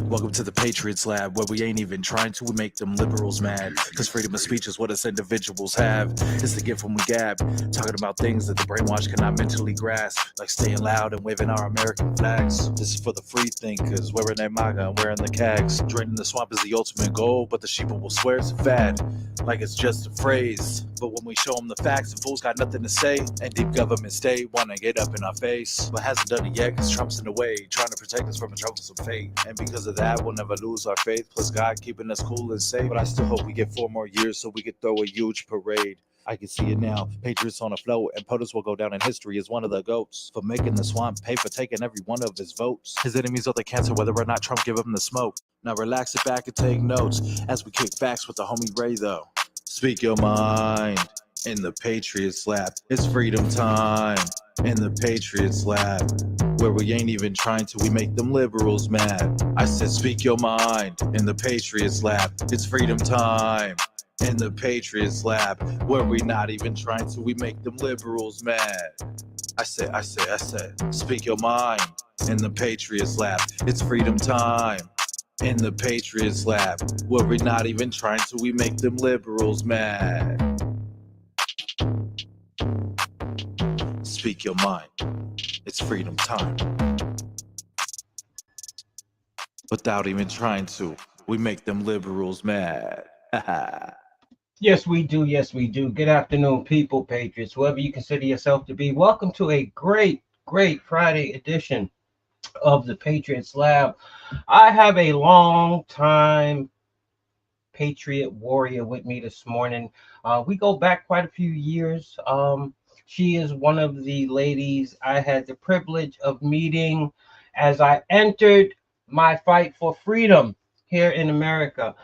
Welcome to the Patriots Lab, where we ain't even trying to make them liberals mad. Cause freedom of speech is what us individuals have. It's the gift when we gab, talking about things that the brainwash cannot mentally grasp, like staying loud and waving our American flags. This is for the free thinkers, wearing their MAGA and wearing the cags. Draining the swamp is the ultimate goal, but the sheeple will swear it's a fad, like it's just a phrase. But when we show them the facts, the fools got nothing to say. And deep government state wanna get up in our face, but hasn't done it yet cause Trump's in the way, trying to protect us from a troublesome fate. And because of that, we'll never lose our faith, plus God keeping us cool and safe. But I still hope we get 4 more years so we could throw a huge parade. I can see it now, Patriots on a float, and POTUS will go down in history as one of the GOATs for making the swamp pay for taking every one of his votes. His enemies are the cancer, whether or not Trump give him the smoke. Now relax it back and take notes as we kick facts with the homie Ray though. Speak your mind in the Patriots Lab. It's freedom time in the Patriots Lab, where we ain't even trying to, we make them liberals mad. I said speak your mind in the Patriots Lab. It's freedom time in the Patriots Lab, where we not even trying to, we make them liberals mad. I said, speak your mind in the Patriots Lab. It's freedom time in the Patriots Lab, where we not even trying to, we make them liberals mad. Speak your mind. It's freedom time. Without even trying to, we make them liberals mad. Yes, we do. Yes, we do. Good afternoon, people, patriots, whoever you consider yourself to be. Welcome to a great Friday edition of the Patriots Lab. I have a long time Patriot warrior with me this morning. We go back quite a few years. She is one of the ladies I had the privilege of meeting as I entered my fight for freedom here in America.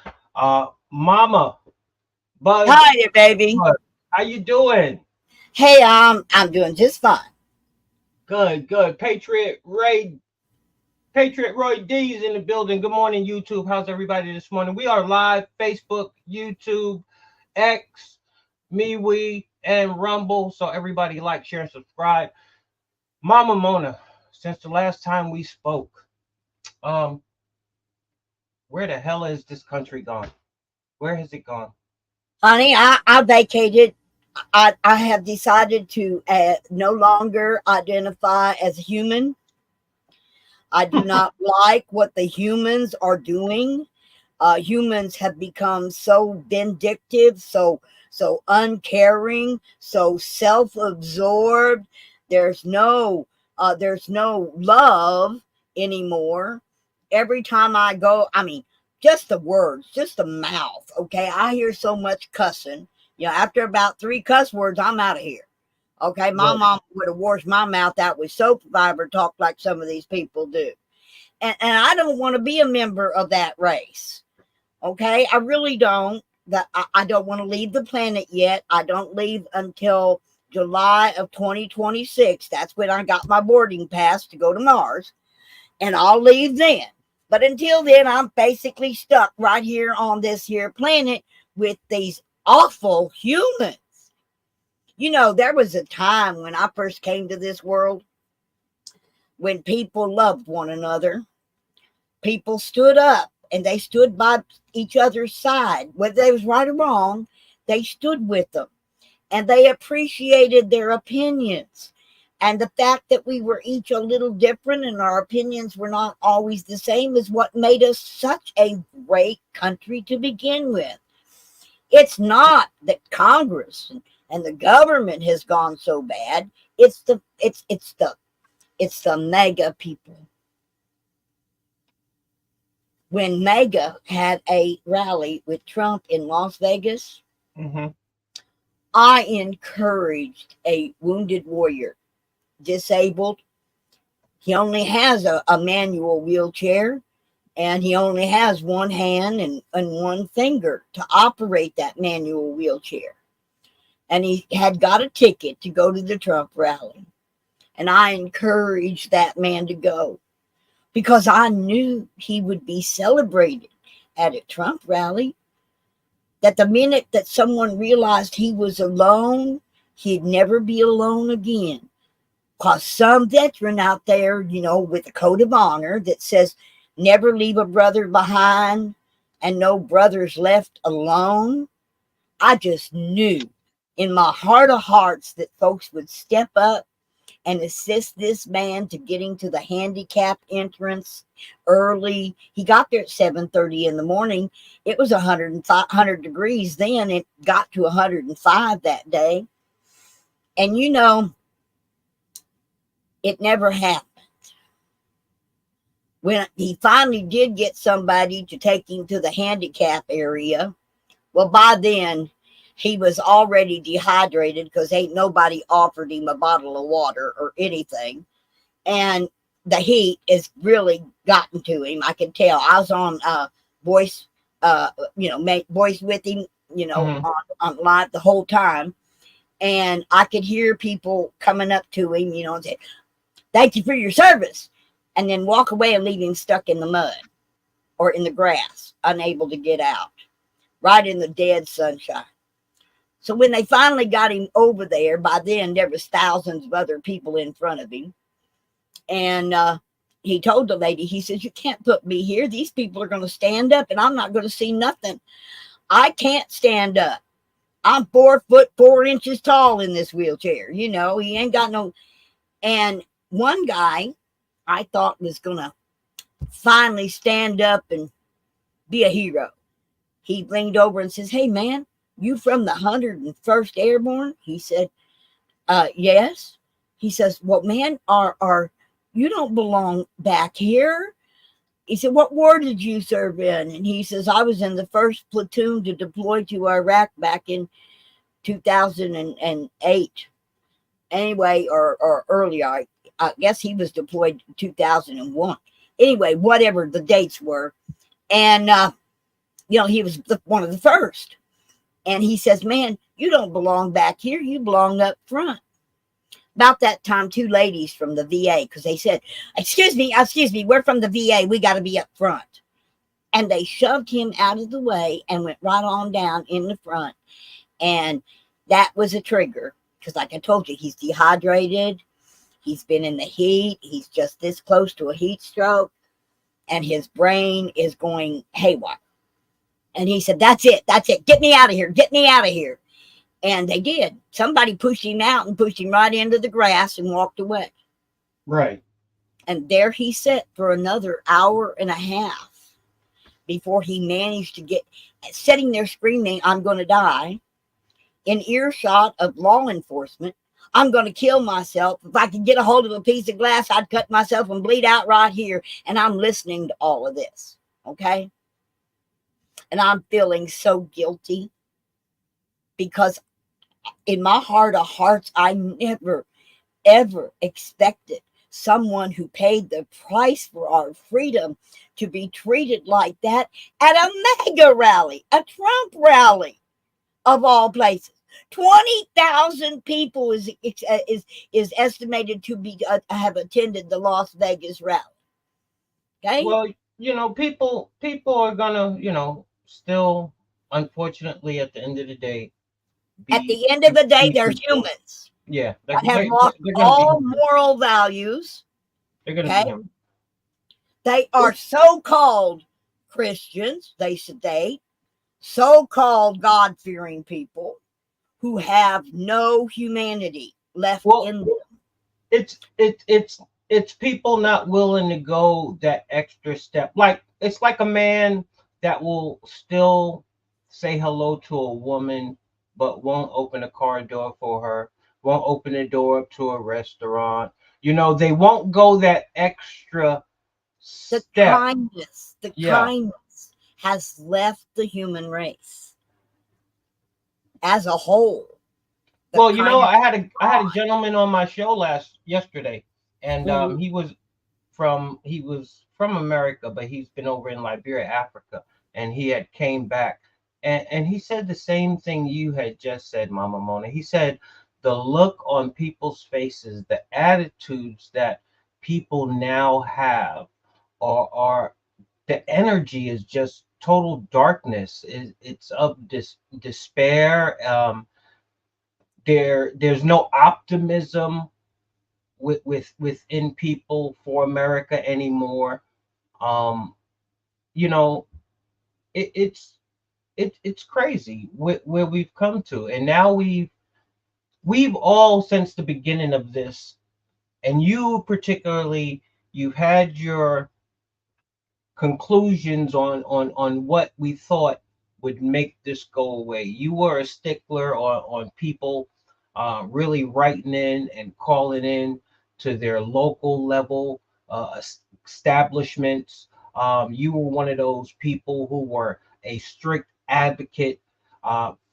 Mama Buzz, Hi there, baby. how you doing? Hey, I'm doing just fine. Good. Patriot Roy D is in the building. Good morning, YouTube. How's everybody this morning? We are live, Facebook, YouTube, X, MeWe, and Rumble. So everybody like, share, and subscribe. Mama Mona, since the last time we spoke, where the hell is this country gone? Where has it gone? Honey, I vacated. I have decided to no longer identify as human. I do not like what the humans are doing. Humans have become so vindictive, so uncaring, so self-absorbed. There's no love anymore. Every time I go, I mean, just the words, just the mouth. Okay, I hear so much cussing. After about 3 cuss words, I'm out of here. Okay, my mom would have washed my mouth out with soap if I ever talked like some of these people do. And I don't want to be a member of that race. Okay, I really don't. I don't want to leave the planet yet. I don't leave until July of 2026. That's when I got my boarding pass to go to Mars. And I'll leave then. But until then, I'm basically stuck right here on this here planet with these awful humans. There was a time when I first came to this world when people loved one another. People stood up and they stood by each other's side. Whether they was right or wrong, they stood with them. And they appreciated their opinions. And the fact that we were each a little different and our opinions were not always the same is what made us such a great country to begin with. It's not that Congress and the government has gone so bad. It's the mega people. When MAGA had a rally with Trump in Las Vegas, I encouraged a wounded warrior, disabled. He only has a manual wheelchair, and he only has one hand and one finger to operate that manual wheelchair. And he had got a ticket to go to the Trump rally. And I encouraged that man to go because I knew he would be celebrated at a Trump rally. That the minute that someone realized he was alone, he'd never be alone again. Because some veteran out there, with a code of honor that says, never leave a brother behind, and no brothers left alone. I just knew in my heart of hearts that folks would step up and assist this man to getting to the handicap entrance early. He got there at 7:30 in the morning. It was 100 degrees then. It got to 105 that day. And it never happened. When he finally did get somebody to take him to the handicap area, well, by then he was already dehydrated because ain't nobody offered him a bottle of water or anything. And the heat has really gotten to him. I can tell. I was on voice, make voice with him, on live the whole time. And I could hear people coming up to him, and say, "Thank you for your service," and then walk away and leave him stuck in the mud or in the grass, unable to get out, right in the dead sunshine. So when they finally got him over there, by then there was thousands of other people in front of him. And he told the lady, he says, "You can't put me here. These people are going to stand up and I'm not going to see nothing. I can't stand up. I'm 4'4" tall in this wheelchair." He ain't got no. And one guy I thought was going to finally stand up and be a hero. He leaned over and says, "Hey, man, you from the 101st Airborne?" He said, "Yes." He says, "Well, man, you don't belong back here." He said, "What war did you serve in?" And he says, "I was in the 1st platoon to deploy to Iraq back in 2008. Anyway, or earlier. I guess he was deployed in 2001. Anyway, whatever the dates were. And, he was one of the first. And he says, "Man, you don't belong back here. You belong up front." About that time, 2 ladies from the VA, because they said, excuse me, we're from the VA. We got to be up front." And they shoved him out of the way and went right on down in the front. And that was a trigger because, like I told you, he's dehydrated. He's been in the heat. He's just this close to a heat stroke. And his brain is going haywire. And he said, "That's it. That's it. Get me out of here. Get me out of here." And they did. Somebody pushed him out and pushed him right into the grass and walked away. Right. And there he sat for another hour and a half before he managed to get, sitting there screaming, "I'm going to die," in earshot of law enforcement. "I'm going to kill myself. If I could get a hold of a piece of glass, I'd cut myself and bleed out right here." And I'm listening to all of this. Okay. And I'm feeling so guilty because in my heart of hearts, I never, ever expected someone who paid the price for our freedom to be treated like that at a mega rally, a Trump rally of all places. 20,000 people is estimated to be have attended the Las Vegas rally. Okay. Well, people are gonna, still, unfortunately, at the end of the day, At the end of the day, they're humans. Yeah, that have lost all moral values. They're gonna be human. They are so-called Christians. They sedate so-called God-fearing people who have no humanity left in them. It's people not willing to go that extra step. Like it's like a man that will still say hello to a woman, but won't open a car door for her, won't open the door up to a restaurant. They won't go that extra step. The kindness has left the human race as a whole. Well, I had a gentleman on my show yesterday, and he was from America, but he's been over in Liberia, Africa, and he had came back, and he said the same thing you had just said, Mama Mona. He said the look on people's faces, the attitudes that people now have, are the energy is just total darkness. It's of despair. There's no optimism within people for America anymore. Um, you know, it's crazy where we've come to, and now we've all since the beginning of this, and you particularly, you've had your conclusions on what we thought would make this go away. You were a stickler on people really writing in and calling in to their local level establishments. You were one of those people who were a strict advocate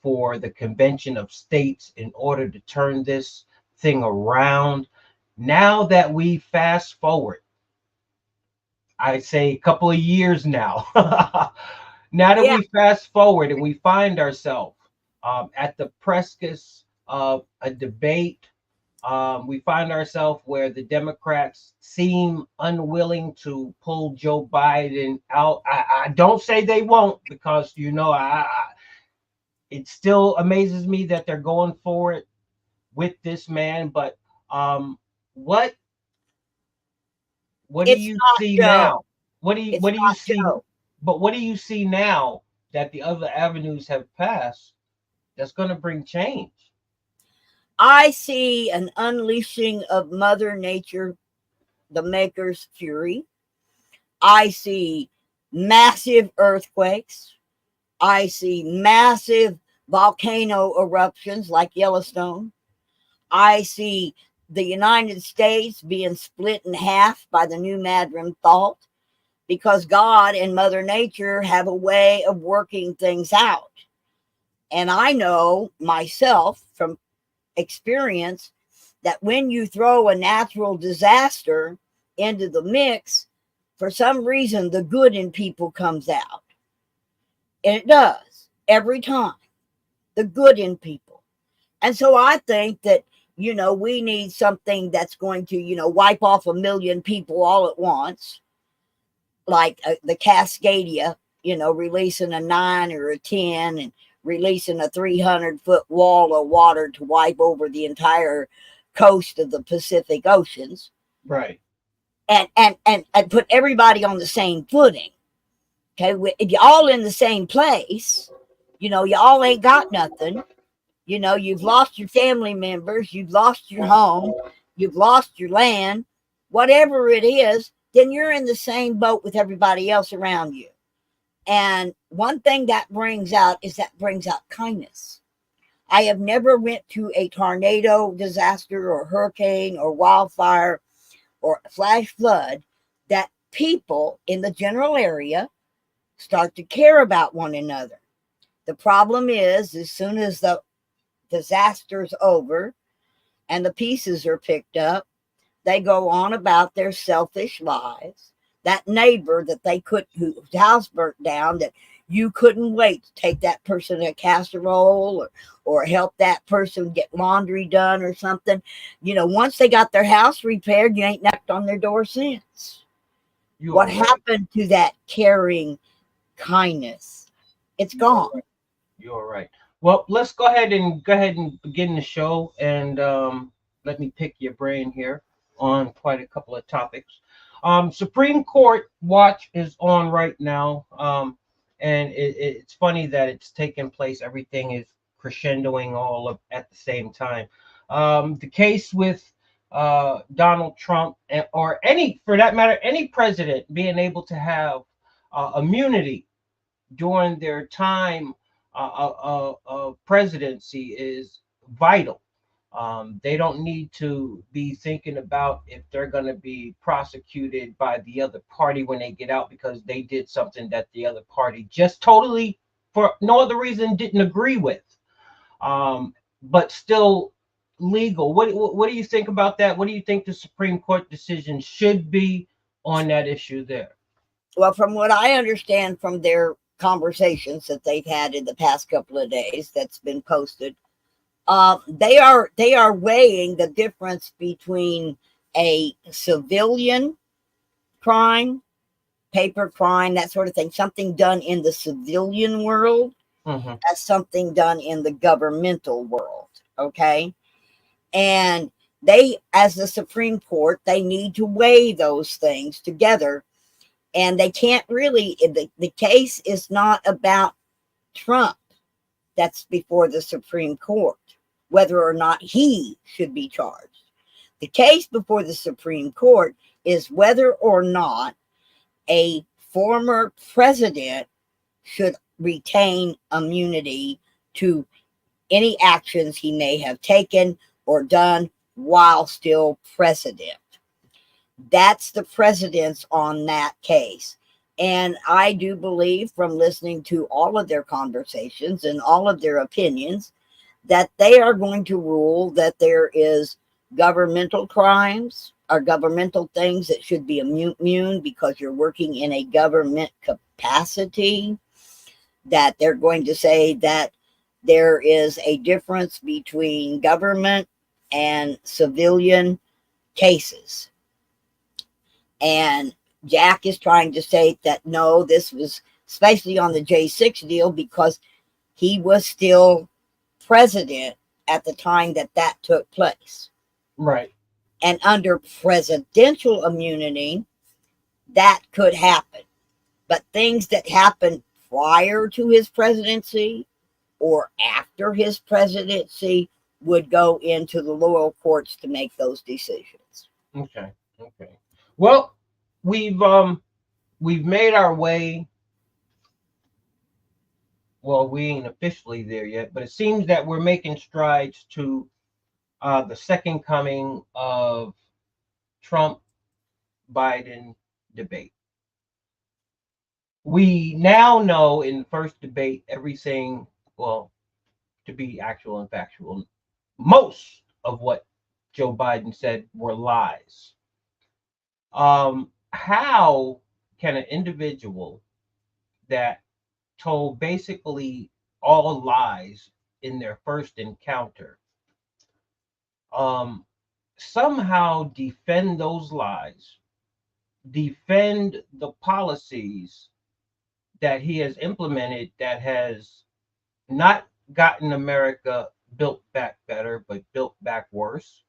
for the Convention of States in order to turn this thing around. Now that we fast forward, I say a couple of years now. Now that Yeah. we fast forward and we find ourselves at the precipice of a debate, we find ourselves where the Democrats seem unwilling to pull Joe Biden out. I don't say they won't, because it still amazes me that they're going forward with this man. But um, what what do It's you not see Joe. now? What do you It's what do you not see? Joe. But what do you see now that the other avenues have passed that's going to bring change? I see an unleashing of Mother Nature, the Maker's fury. I see massive earthquakes. I see massive volcano eruptions like Yellowstone. I see the United States being split in half by the new Madron fault, because God and Mother Nature have a way of working things out. And I know myself from experience that when you throw a natural disaster into the mix, for some reason, the good in people comes out. And it does every time, the good in people. And so I think that, we need something that's going to, wipe off 1 million people all at once, like the Cascadia, releasing a 9 or a 10 and releasing a 300-foot wall of water to wipe over the entire coast of the Pacific Oceans, Right. and put everybody on the same footing. Okay, if you're all in the same place, you all ain't got nothing. You've lost your family members, you've lost your home, you've lost your land, whatever it is, then you're in the same boat with everybody else around you. And one thing that brings out kindness. I have never went to a tornado disaster or hurricane or wildfire or flash flood that people in the general area start to care about one another. The problem is, as soon as the disaster's over and the pieces are picked up, they go on about their selfish lives. That neighbor that they could, whose house burnt down, that you couldn't wait to take that person a casserole or help that person get laundry done or something. Once they got their house repaired, you ain't knocked on their door since. You What are right. happened to that caring kindness? It's You are gone. right. You are right. Well, let's go ahead and begin the show, and let me pick your brain here on quite a couple of topics. Supreme Court watch is on right now, and it's funny that it's taking place. Everything is crescendoing all up at the same time. The case with Donald Trump, or any, for that matter, any president being able to have immunity during their time of presidency is vital. They don't need to be thinking about if they're going to be prosecuted by the other party when they get out, because they did something that the other party just totally, for no other reason, didn't agree with, but still legal. What do you think about that? What do you think the Supreme Court decision should be on that issue there? Well, from what I understand from their conversations that they've had in the past couple of days, that's been posted, they are weighing the difference between a civilian crime, paper crime, that sort of thing, something done in the civilian world, Mm-hmm. as something done in the governmental world. Okay, and they, as the Supreme Court, they need to weigh those things together And they can't really, the case is not about Trump. That's before the Supreme Court, whether or not he should be charged. The case before the Supreme Court is whether or not a former president should retain immunity to any actions he may have taken or done while still president. That's the precedence on that case. And I do believe, from listening to all of their conversations and all of their opinions, that they are going to rule that there is governmental crimes or governmental things that should be immune because you're working in a government capacity, that they're going to say that there is a difference between government and civilian cases. And Jack is trying to say that no, this was especially on the J6 deal because he was still president at the time that that took place. Right. And under presidential immunity, that could happen. But things that happened prior to his presidency or after his presidency would go into the lower courts to make those decisions. Okay. Okay. Well, we've made our way. Well, we ain't officially there yet, but it seems that we're making strides to the second coming of Trump-Biden debate. We now know in the first debate everything, well, to be actual and factual, most of what Joe Biden said were lies. How can an individual that told basically all lies in their first encounter somehow defend those lies, defend the policies that he has implemented that has not gotten America built back better, but built back worse?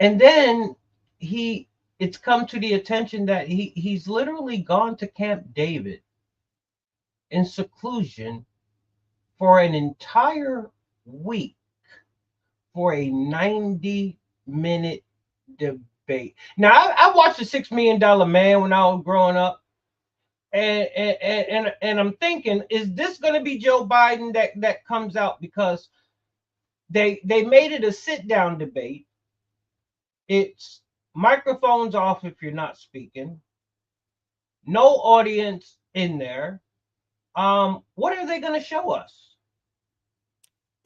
And then it's come to the attention that he's literally gone to Camp David in seclusion for an entire week for a 90-minute debate. Now, I watched the $6 Million Man when I was growing up, and I'm thinking, is this going to be Joe Biden that comes out? Because they made it a sit-down debate. It's microphones off if you're not speaking. No audience in there. What are they going to show us?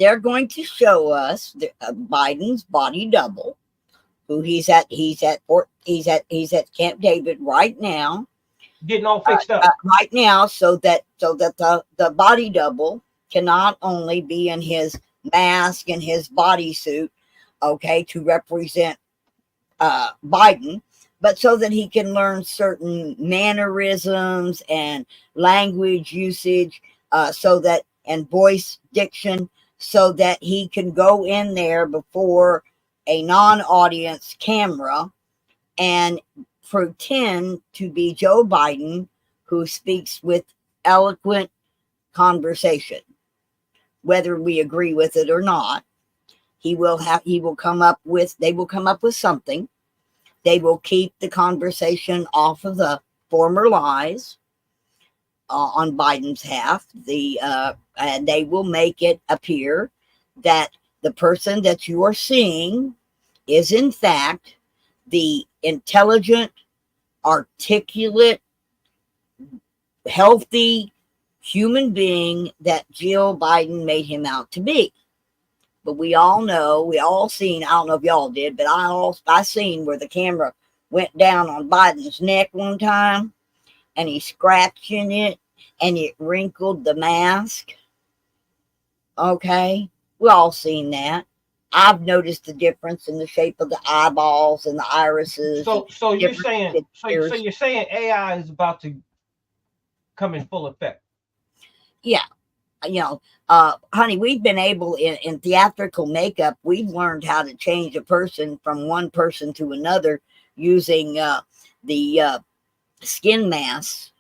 They're going to show us Biden's body double, who he's at Camp David right now, getting all fixed up right now, so that the body double can not only be in his mask and his bodysuit, okay, to represent Biden, but so that he can learn certain mannerisms and language usage, and voice diction, so that he can go in there before a non-audience camera and pretend to be Joe Biden, who speaks with eloquent conversation. Whether we agree with it or not, they will come up with something. They will keep the conversation off of the former lies on Biden's half. And they will make it appear that the person that you are seeing is in fact the intelligent, articulate, healthy human being that Jill Biden made him out to be. But we all know, we all seen, I don't know if y'all did, but I seen where the camera went down on Biden's neck one time and he's scratching it and it wrinkled the mask. Okay, we all seen that. I've noticed the difference in the shape of the eyeballs and the irises. So you're saying you're saying AI is about to come in full effect. Yeah. you know, honey, we've been able in theatrical makeup, we've learned how to change a person from one person to another using the skin masks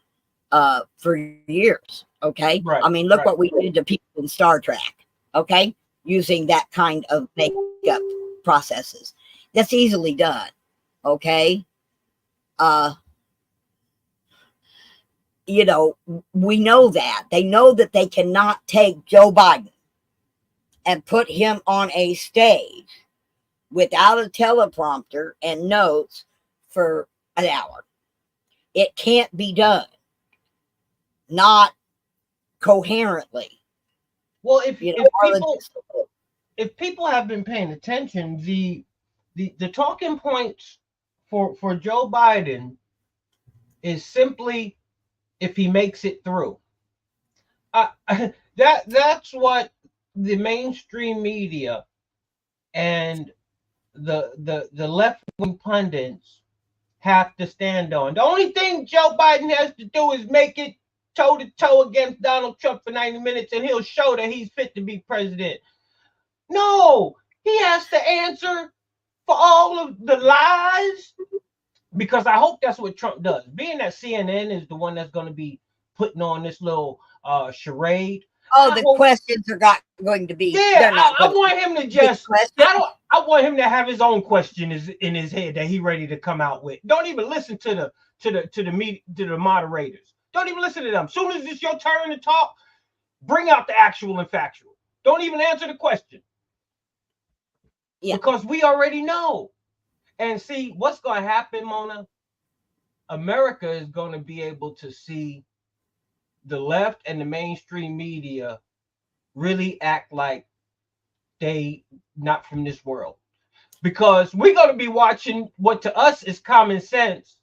for years. Okay. I Right, mean, look what right. we did to people in Star Trek. Okay. Using that kind of makeup processes. That's easily done. Okay. Uh, you know, we know that. They know that they cannot take Joe Biden and put him on a stage without a teleprompter and notes for an hour. It can't be done. Not coherently. Well, You know, if or people if people have been paying attention, the talking points for Joe Biden is simply if he makes it through. Uh, that's what the mainstream media and the left wing pundits have to stand on. The only thing Joe Biden has to do is make it toe to toe against Donald Trump for 90 minutes, and he'll show that he's fit to be president. No, he has to answer for all of the lies, because I hope that's what Trump does. Being that CNN is the one that's going to be putting on this little charade, oh, I the hope. questions are not going to be. Yeah, They're not I going to want him to be just. I questions. don't. I want him to have his own question in his head that he ready to come out with. Don't even listen to the moderators. Don't even listen to them. Soon as it's your turn to talk, bring out the actual and factual. Don't even answer the question, Yeah. because we already know. And see what's going to happen, Mona. America is going to be able to see the left and the mainstream media really act like they not from this world, because we're going to be watching what to us is common sense,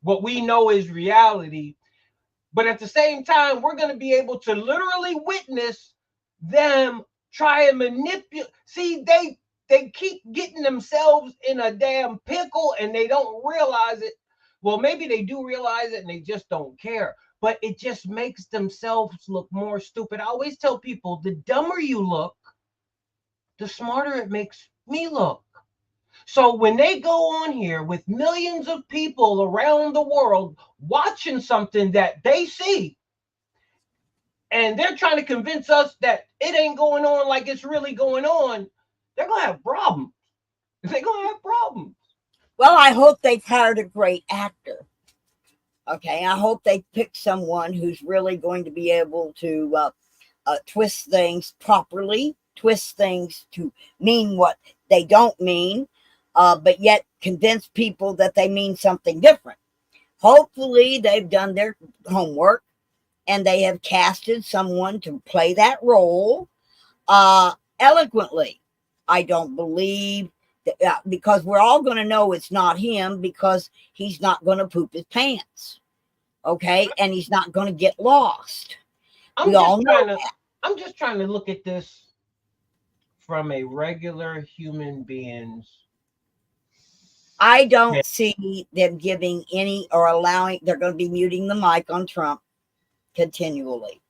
what we know is reality, but at the same time we're going to be able to literally witness them try and manipulate. See, they keep getting themselves in a damn pickle and they don't realize it. Well, maybe they do realize it and they just don't care, but it just makes themselves look more stupid. I always tell people, the dumber you look, the smarter it makes me look. So when they go on here with millions of people around the world watching something that they see, and they're trying to convince us that it ain't going on like it's really going on, they're going to have problems. They're going to have problems. Well, I hope they've hired a great actor. Okay. I hope they pick someone who's really going to be able to twist things properly, twist things to mean what they don't mean, but yet convince people that they mean something different. Hopefully, they've done their homework and they have casted someone to play that role eloquently. I don't believe that, because we're all going to know it's not him because he's not going to poop his pants. Okay. And he's not going to get lost. I'm We all just know trying to that. I'm just trying to look at this from a regular human being's. I don't see them giving any or allowing, they're going to be muting the mic on Trump continually.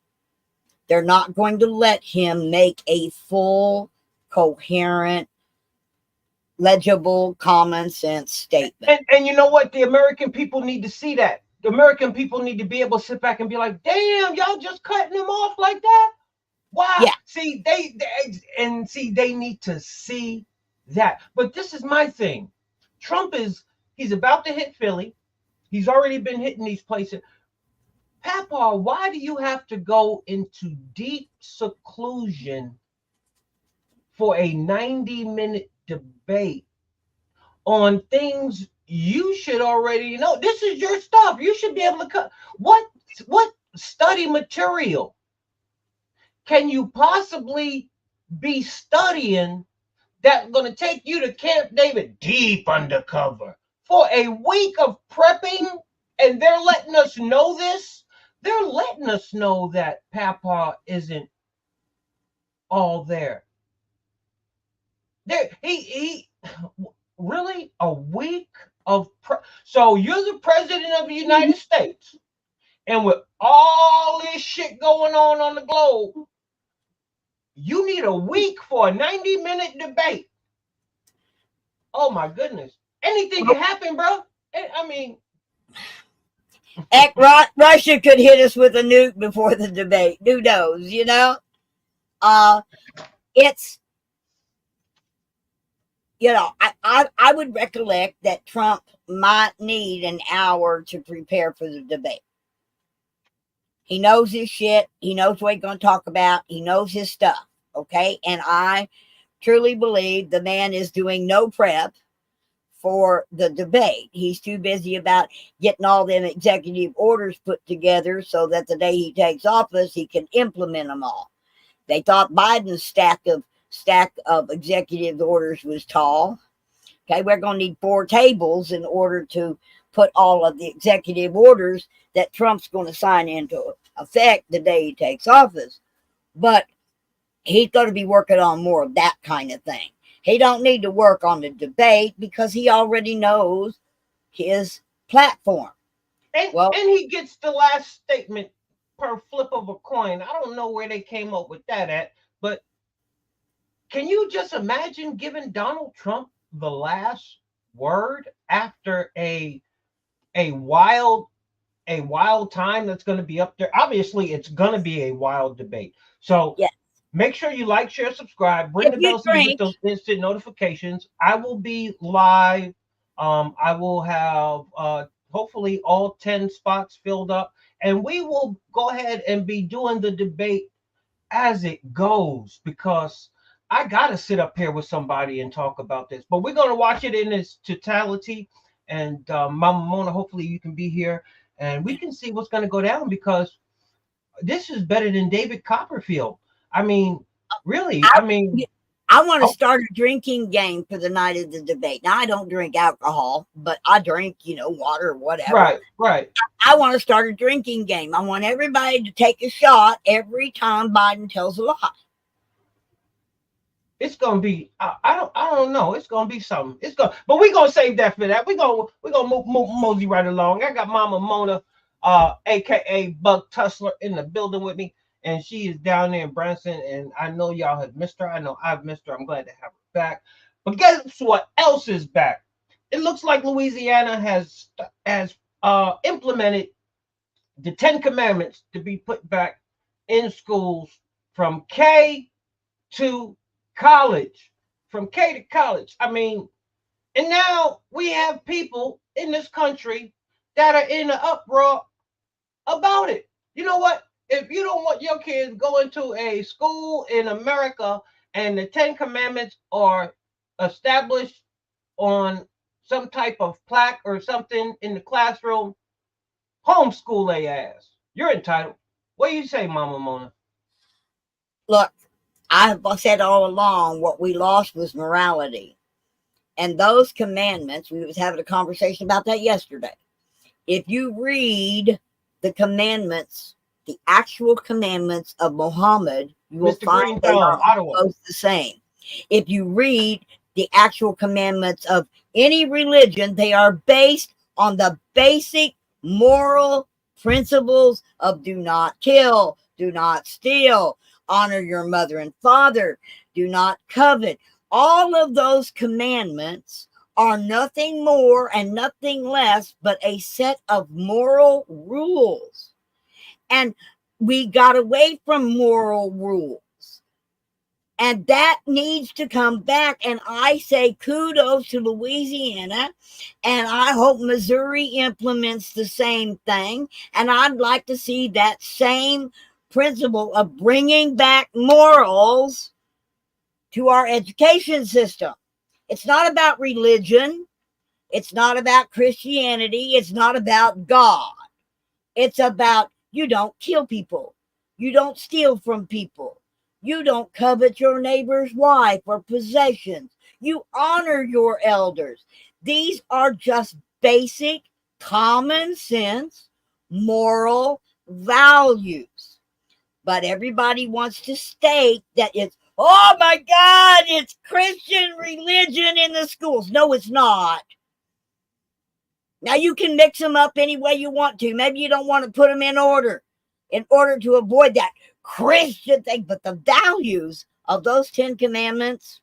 They're not going to let him make a full, coherent, legible, common sense statement. And you know what? The American people need to see that. The American people need to be able to sit back and be like, damn, y'all just cutting him off like that? Why? Yeah. See, they need to see that. But this is my thing. Trump he's about to hit Philly. He's already been hitting these places. Papa, why do you have to go into deep seclusion for a 90-minute debate on things you should already know? This is your stuff. You should be able to cut. What study material can you possibly be studying that's going to take you to Camp David deep undercover for a week of prepping? And they're letting us know this. They're letting us know that Papa isn't all there. He really a week of so you're the president of the United States, and with all this shit going on the globe, You need a week for a 90-minute debate. Oh my goodness. Anything can happen, bro. I mean, Russia could hit us with a nuke before the debate. Who knows, you know? It's, you know, I would recollect that Trump might need an hour to prepare for the debate. He knows his shit. He knows what he's going to talk about. He knows his stuff. Okay. And I truly believe the man is doing no prep for the debate. He's too busy about getting all them executive orders put together so that the day he takes office, he can implement them all. They thought Biden's stack of executive orders was tall. Okay, we're going to need 4 tables in order to put all of the executive orders that Trump's going to sign into effect the day he takes office. But he's going to be working on more of that kind of thing. He don't need to work on the debate because he already knows his platform. And he gets the last statement per flip of a coin. I don't know where they came up with that at, but can you just imagine giving Donald Trump the last word after a wild time that's going to be up there? Obviously, it's going to be a wild debate. So yes. Make sure you like, share, subscribe, ring the bell so you get those instant notifications. I will be live. I will have hopefully all 10 spots filled up, and we will go ahead and be doing the debate as it goes, because I got to sit up here with somebody and talk about this. But we're going to watch it in its totality. And Mama Mona, hopefully you can be here and we can see what's going to go down, because this is better than David Copperfield. I mean, really, I want to start a drinking game for the night of the debate. Now, I don't drink alcohol, but I drink, water or whatever. Right. I want to start a drinking game. I want everybody to take a shot every time Biden tells a lie. It's gonna be, I don't know. It's gonna be something. But we're gonna save that for that. We're gonna mosey right along. I got Mama Mona, aka Bug Tussler, in the building with me. And she is down there in Branson, and I know y'all have missed her. I know I've missed her. I'm glad to have her back. But guess what else is back? It looks like Louisiana has implemented the 10 Commandments to be put back in schools from K to college. From K to college. I mean, and now we have people in this country that are in an uproar about it. You know what? If you don't want your kids going to a school in America and the 10 Commandments are established on some type of plaque or something in the classroom, homeschool they ass. You're entitled. What do you say, Mama Mona? Look, I've said all along what we lost was morality. And those commandments, we was having a conversation about that yesterday. If you read the commandments, the actual commandments of Muhammad, you will find they are both the same. If you read the actual commandments of any religion, they are based on the basic moral principles of do not kill, do not steal, honor your mother and father, do not covet. All of those commandments are nothing more and nothing less but a set of moral rules. And we got away from moral rules. And that needs to come back. And I say kudos to Louisiana. And I hope Missouri implements the same thing. And I'd like to see that same principle of bringing back morals to our education system. It's not about religion. It's not about Christianity. It's not about God. It's about you don't kill people. You don't steal from people. You don't covet your neighbor's wife or possessions. You honor your elders. These are just basic, common sense, moral values. But everybody wants to state that it's, oh my God, it's Christian religion in the schools. No, it's not. Now, you can mix them up any way you want to. Maybe you don't want to put them in order to avoid that. Christian thing, but the values of those 10 commandments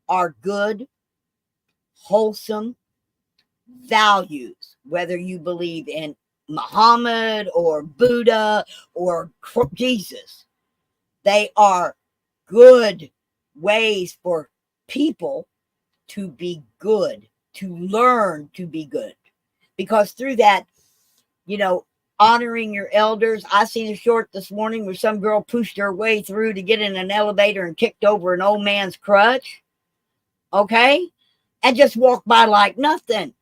are good, wholesome values, whether you believe in Muhammad or Buddha or Jesus. They are good ways for people to be good, to learn to be good. Because through that, you know, honoring your elders. I seen a short this morning where some girl pushed her way through to get in an elevator and kicked over an old man's crutch. Okay? And just walked by like nothing.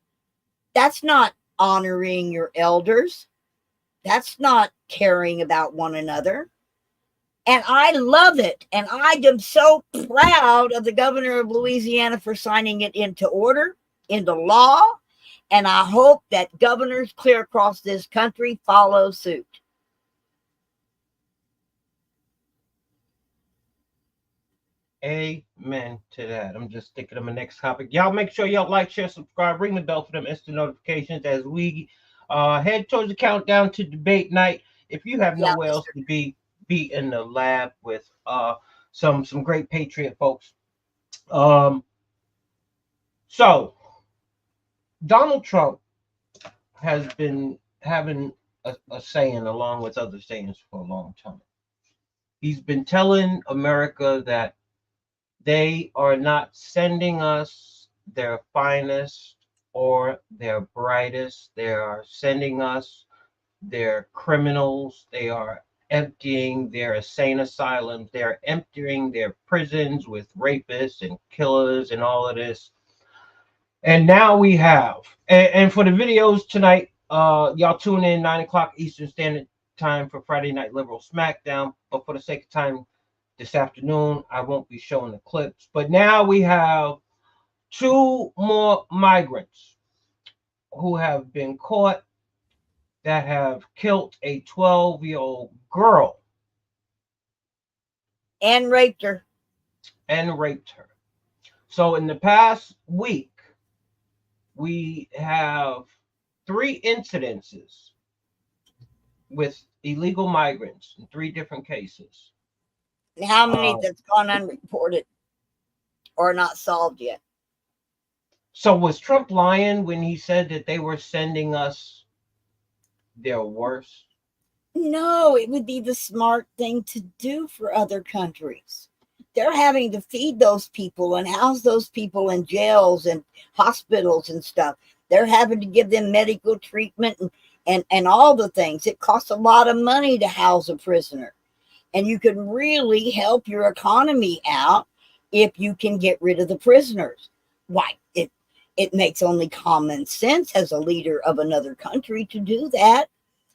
That's not honoring your elders. That's not caring about one another. And I love it. And I am so proud of the governor of Louisiana for signing it into order, into law. And I hope that governors clear across this country follow suit. Amen to that. I'm just thinking of my next topic. Y'all make sure y'all like, share, subscribe, ring the bell for them instant notifications as we head towards the countdown to debate night. If you have Yeah, nowhere else to be in the lab with some great patriot folks. So Donald Trump has been having a saying along with other sayings for a long time. He's been telling America that they are not sending us their finest or their brightest. They are sending us their criminals. They are emptying their insane asylums. They are emptying their prisons with rapists and killers and all of this. And now we have, and for the videos tonight, y'all tune in 9 o'clock Eastern Standard Time for Friday Night Liberal Smackdown. But for the sake of time, this afternoon, I won't be showing the clips. But now we have 2 more migrants who have been caught that have killed a 12-year-old girl and raped her. So in the past week, we have 3 incidences with illegal migrants in 3 different cases. How many that's gone unreported or not solved yet? So was Trump lying when he said that they were sending us their worst? No, it would be the smart thing to do for other countries. They're having to feed those people and house those people in jails and hospitals and stuff. They're having to give them medical treatment and all the things. It costs a lot of money to house a prisoner. And you can really help your economy out if you can get rid of the prisoners. Why? It makes only common sense as a leader of another country to do that.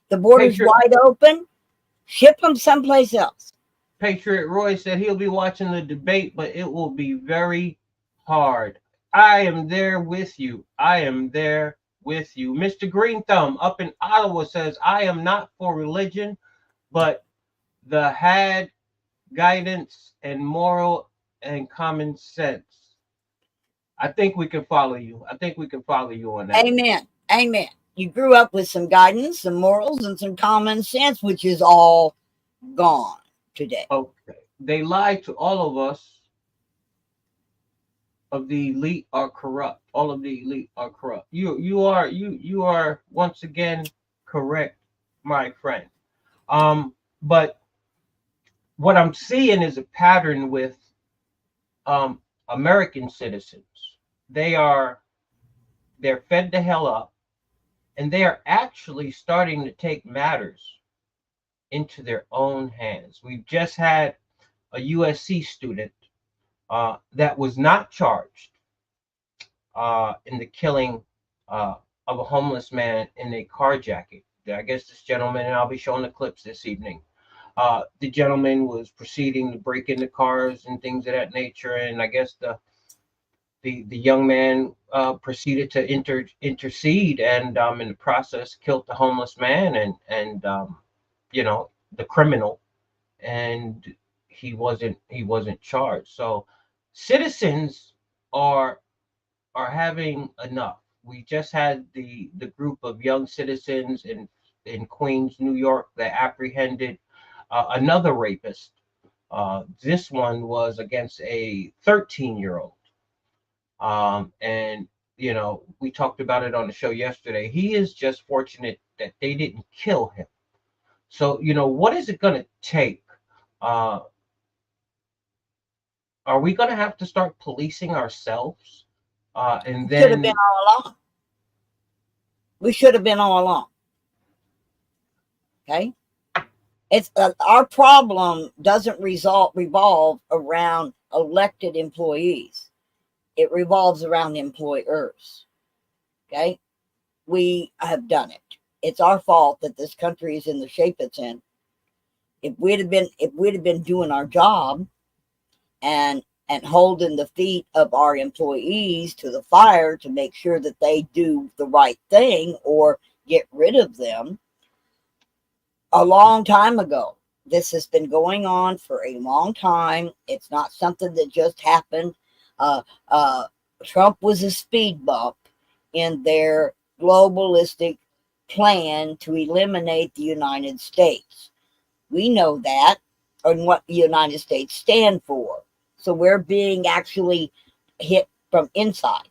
The border's wide open. Ship them someplace else. Patriot Roy said he'll be watching the debate, but it will be very hard. I am there with you. I am there with you. Mr. Green Thumb up in Ottawa says, I am not for religion, but the had guidance and moral and common sense. I think we can follow you. I think we can follow you on that. Amen. Amen. You grew up with some guidance, some morals, and some common sense, which is all gone today. Okay. They lied to all of us. Of the elite are corrupt. All of the elite are corrupt. You are once again correct, my friend. But what I'm seeing is a pattern with American citizens. They're fed the hell up, and they are actually starting to take matters into their own hands. We've just had a USC student that was not charged in the killing of a homeless man in a carjacking. I guess this gentleman, and I'll be showing the clips this evening. The gentleman was proceeding to break into cars and things of that nature, and I guess the young man proceeded to intercede, and in the process killed the homeless man and the criminal, and he wasn't charged. So citizens are having enough. We just had the group of young citizens in Queens, New York, that apprehended another rapist. This one was against a 13-year-old. And, we talked about it on the show yesterday. He is just fortunate that they didn't kill him. So, what is it going to take? Uh, are we going to have to start policing ourselves? And Should have been then, all along. We should have been all along. Okay. It's our problem doesn't revolve around elected employees. It revolves around employers. Okay. We have done it. It's our fault that this country is in the shape it's in. If we'd have been doing our job and holding the feet of our employees to the fire to make sure that they do the right thing or get rid of them a long time ago. This has been going on for a long time. It's not something that just happened. Uh, Trump was a speed bump in their globalistic plan to eliminate the United States. We know that and what the United States stand for. So we're being actually hit from inside.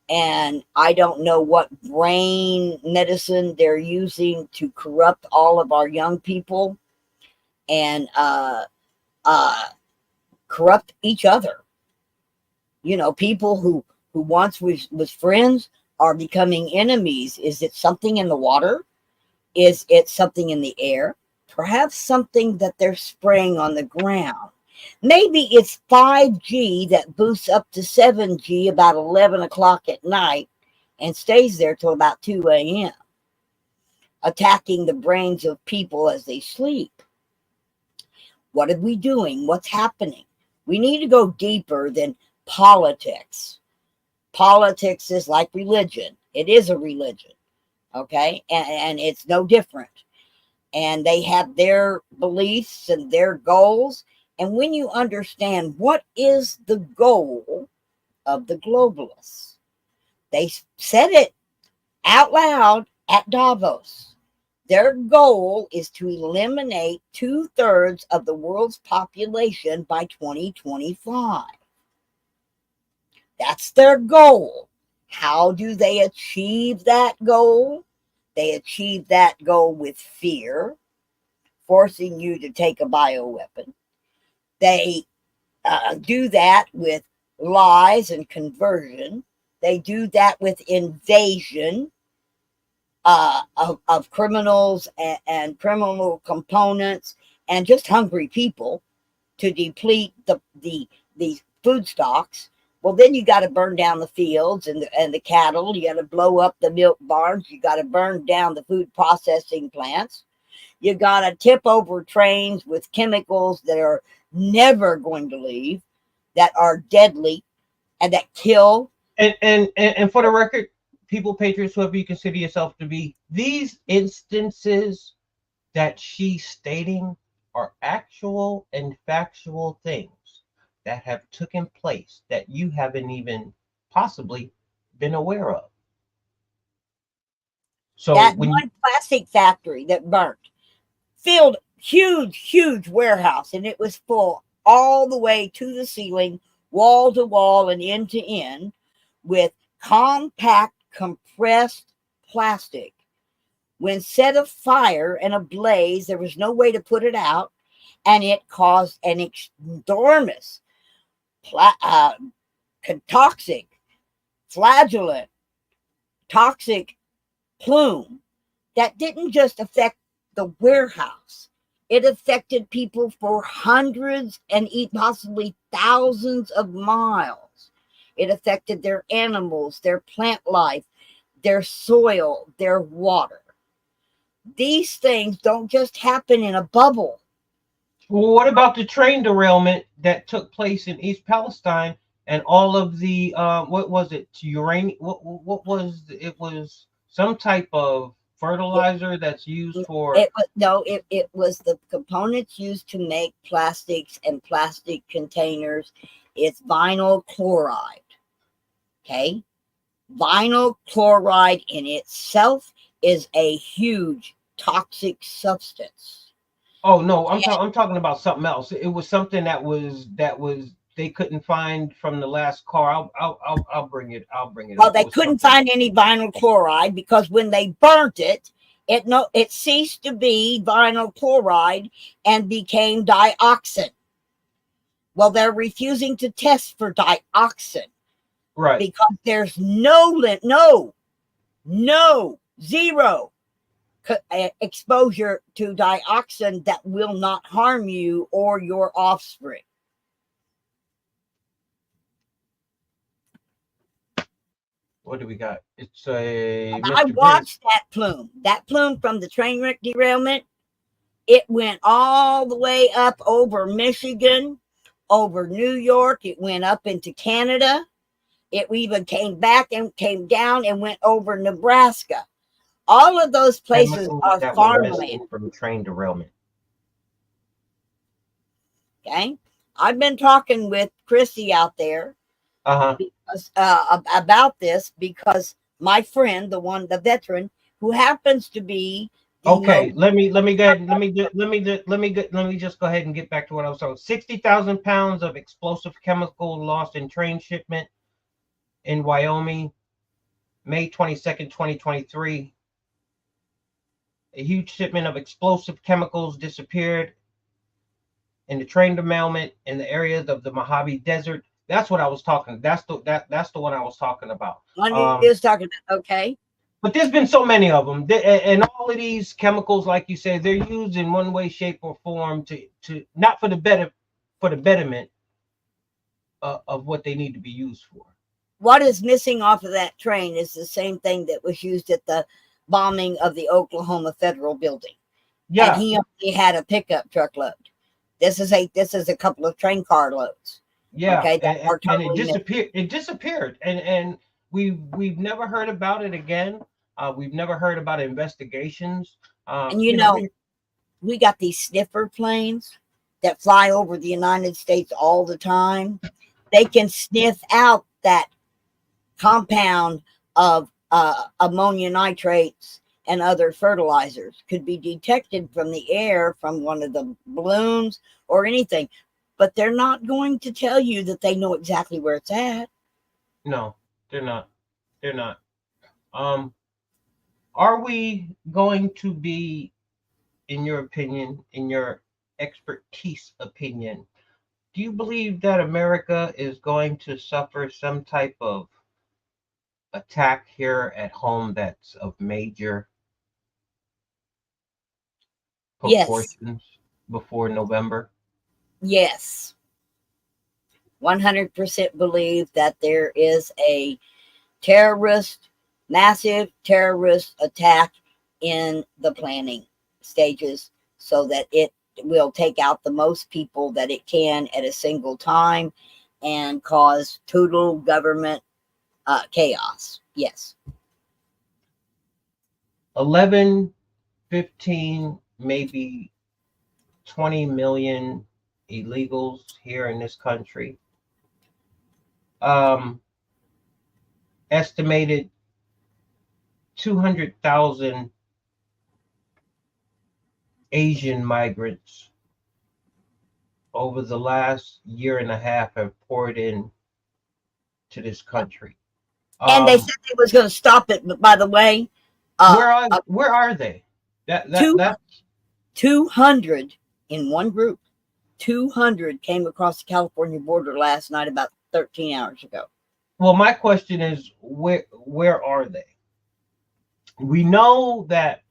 And I don't know what brain medicine they're using to corrupt all of our young people and corrupt each other. People who once was friends are becoming enemies. Is it something in the water? Is it something in the air? Perhaps something that they're spraying on the ground. Maybe it's 5G that boosts up to 7G about 11 o'clock at night and stays there till about 2 a.m., attacking the brains of people as they sleep. What are we doing? What's happening? We need to go deeper than politics. Politics is like religion. It is a religion, okay? And it's no different. And they have their beliefs and their goals. And when you understand what is the goal of the globalists, they said it out loud at Davos. Their goal is to eliminate 2/3 of the world's population by 2025. That's their goal. How do they achieve that goal? They achieve that goal with fear, forcing you to take a bioweapon. They do that with lies and conversion. They do that with invasion of criminals and criminal components and just hungry people to deplete the food stocks. Well, then you got to burn down the fields and the cattle. You got to blow up the milk barns. You got to burn down the food processing plants. You got to tip over trains with chemicals that are never going to leave, that are deadly, and that kill. and for the record, people, patriots, whoever you consider yourself to be, these instances that she's stating are actual and factual things that have taken place that you haven't even possibly been aware of. So That when one plastic factory that burnt filled huge warehouse, and it was full all the way to the ceiling, wall to wall and end to end, with compact compressed plastic. When set afire and ablaze, there was no way to put it out, and it caused an enormous toxic, flagellant, toxic plume that didn't just affect the warehouse. It affected people for hundreds and possibly thousands of miles. It affected their animals, their plant life, their soil, their water. These things don't just happen in a bubble. Well, what about the train derailment that took place in East Palestine and all of the what was it? Uranium? What was it? Was some type of fertilizer that's used for? It was the components used to make plastics and plastic containers. It's vinyl chloride. Okay, vinyl chloride in itself is a huge toxic substance. Oh no, I'm talking about something else. It was something that was they couldn't find from the last car. I'll bring it. I'll bring it Well, up. It they was couldn't something. find any vinyl chloride because when they burnt it, it ceased to be vinyl chloride and became dioxin. Well, they're refusing to test for dioxin Right. because there's no, zero exposure to dioxin that will not harm you or your offspring. What do we got? It's a And I Mr. Green. watched that plume from the train wreck derailment. It went all the way up over Michigan, over New York. It went up into Canada. It even came back and came down and went over Nebraska. All of those places Chemicals are that were farmland. missing from train derailment. Okay. I've been talking with Chrissy out there because, about this because my friend, the veteran, who happens to be the Okay, most. let me go ahead. Let me just go ahead and get back to what I was talking. 60,000 pounds of explosive chemical lost in train shipment in Wyoming, May 22nd, 2023. A huge shipment of explosive chemicals disappeared in the train derailment in the areas of the Mojave Desert. That's what I was talking. That's the one I was talking about. One is talking about, okay. But there's been so many of them, and all of these chemicals, like you said, they're used in one way, shape, or form to not for the betterment of what they need to be used for. What is missing off of that train is the same thing that was used at the bombing of the Oklahoma Federal Building. Yeah, And he only had a pickup truck load. This is a couple of train car loads. yeah, Okay, that are and it totally missing. disappeared. It disappeared, and we've never heard about it again. We've never heard about investigations. And You know, we we got these sniffer planes that fly over the United States all the time. They can sniff out that compound of ammonia nitrates and other fertilizers could be detected from the air from one of the balloons or anything, but they're not going to tell you that they know exactly where it's at. no, they're not. They're not. Um, are we going to be, in your opinion, in your expertise opinion, do you believe that America is going to suffer some type of attack here at home that's of major Yes, proportions before November? yes, 100% believe that there is a massive terrorist attack in the planning stages so that it will take out the most people that it can at a single time and cause total government chaos. Yes. 11, 15, maybe 20 million illegals here in this country. Estimated 200,000 Asian migrants over the last year and a half have poured in to this country. And they said they was going to stop it, but by the way, where are they? Two, That's 200 in one group. 200 came across the California border last night about 13 hours ago. well. My question is, where are they? We know that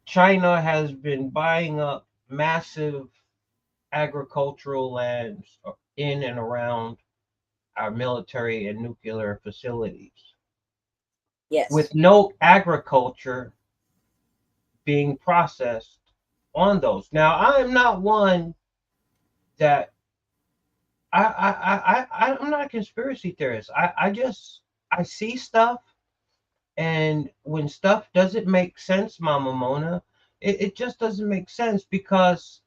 China has been buying up massive agricultural lands in and around our military and nuclear facilities, Yes. with no agriculture being processed on those. Now, I am not one that I'm not a conspiracy theorist. I see stuff, and when stuff doesn't make sense, Mama Mona, it just doesn't make sense because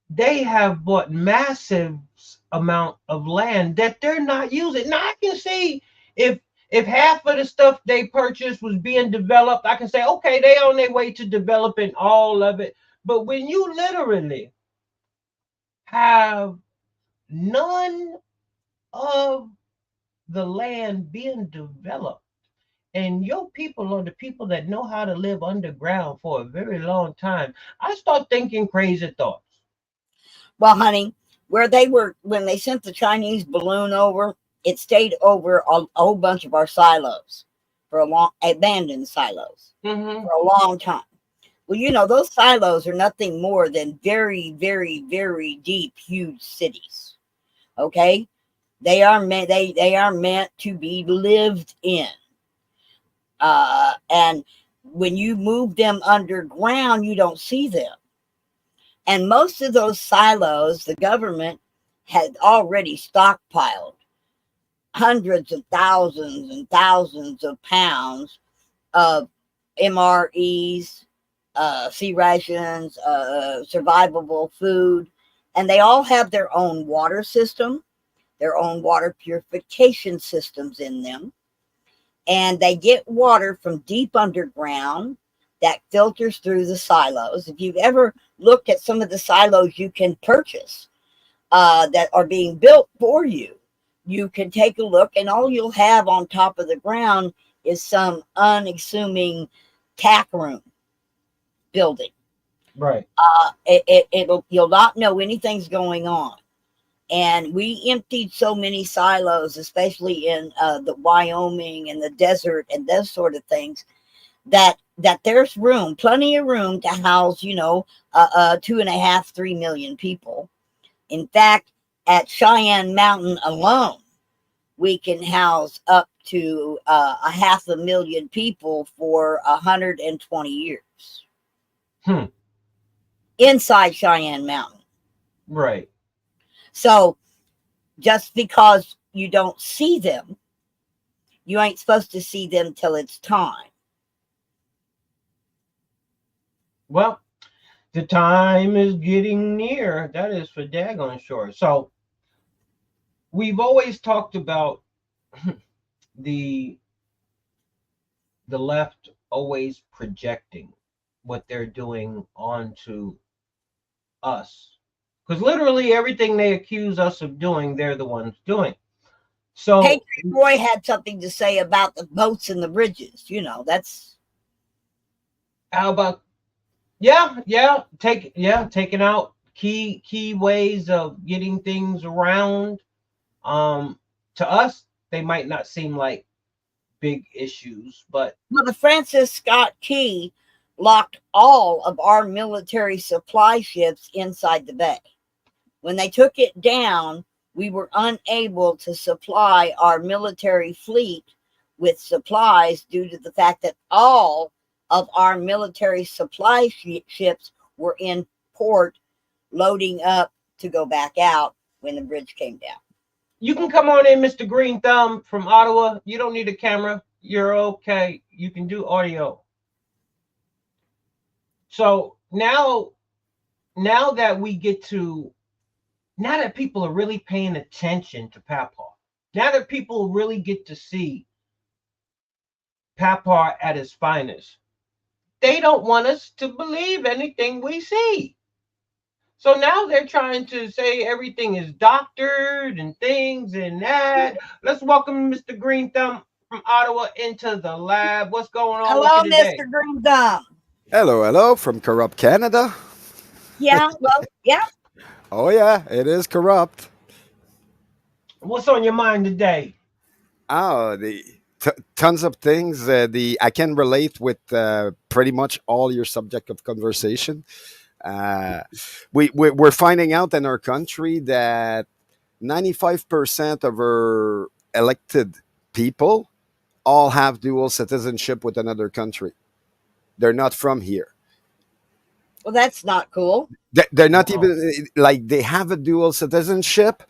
they have bought massive amount of land that they're not using. Now I can see if half of the stuff they purchased was being developed, I can say, okay, they on their way to developing all of it. But when you literally have none of the land being developed, and your people are the people that know how to live underground for a very long time, I start thinking crazy thoughts. Well, honey, where they were when they sent the Chinese balloon over, it stayed over a whole bunch of our silos for a long abandoned silos Mm-hmm. for a long time. Well, those silos are nothing more than very, very, very deep, huge cities. Okay, they are meant to be lived in. And when you move them underground, you don't see them. And most of those silos, the government had already stockpiled hundreds of thousands and thousands of pounds of MREs, sea rations, survivable food, and they all have their own water system, their own water purification systems in them, and they get water from deep underground that filters through the silos. If you've ever looked at some of the silos you can purchase that are being built for you, you can take a look, and all you'll have on top of the ground is some unassuming tack room building. Right. You'll not know anything's going on. And we emptied so many silos, especially in the Wyoming and the desert and those sort of things, that there's room, plenty of room to house, 2.5, 3 million people. In fact, at Cheyenne Mountain alone, we can house up to 500,000 people for 120 years Hmm. inside Cheyenne Mountain. Right. So just because you don't see them, you ain't supposed to see them till it's time. Well, the time is getting near. That is for daggone sure. So we've always talked about the left always projecting what they're doing onto us. Because literally everything they accuse us of doing, they're the ones doing. So Patriot Roy had something to say about the boats and the bridges. That's how about taking out key ways of getting things around. To us, they might not seem like big issues, but well, the Francis Scott Key locked all of our military supply ships inside the bay. When they took it down, we were unable to supply our military fleet with supplies due to the fact that all of our military supply ships were in port loading up to go back out when the bridge came down. you can come on in, Mr. Green Thumb from Ottawa. You don't need a camera. You're okay. You can do audio. So now that now that people are really paying attention to PAPAW, now that people really get to see PAPAW at its finest, they don't want us to believe anything we see. So now they're trying to say everything is doctored and things and that. Let's welcome Mr. Green Thumb from Ottawa into the lab. What's going on with Hello, you today? Mr. Green Thumb. Hello, hello from corrupt Canada. Yeah, well, yeah. Oh yeah, it is corrupt. What's on your mind today? Oh, the tons of things. The I can relate with pretty much all your subject of conversation. Uh, we're finding out in our country that 95% of our elected people all have dual citizenship with another country. They're not from here. Well, that's not cool. They're not Wow. even like they have a dual citizenship.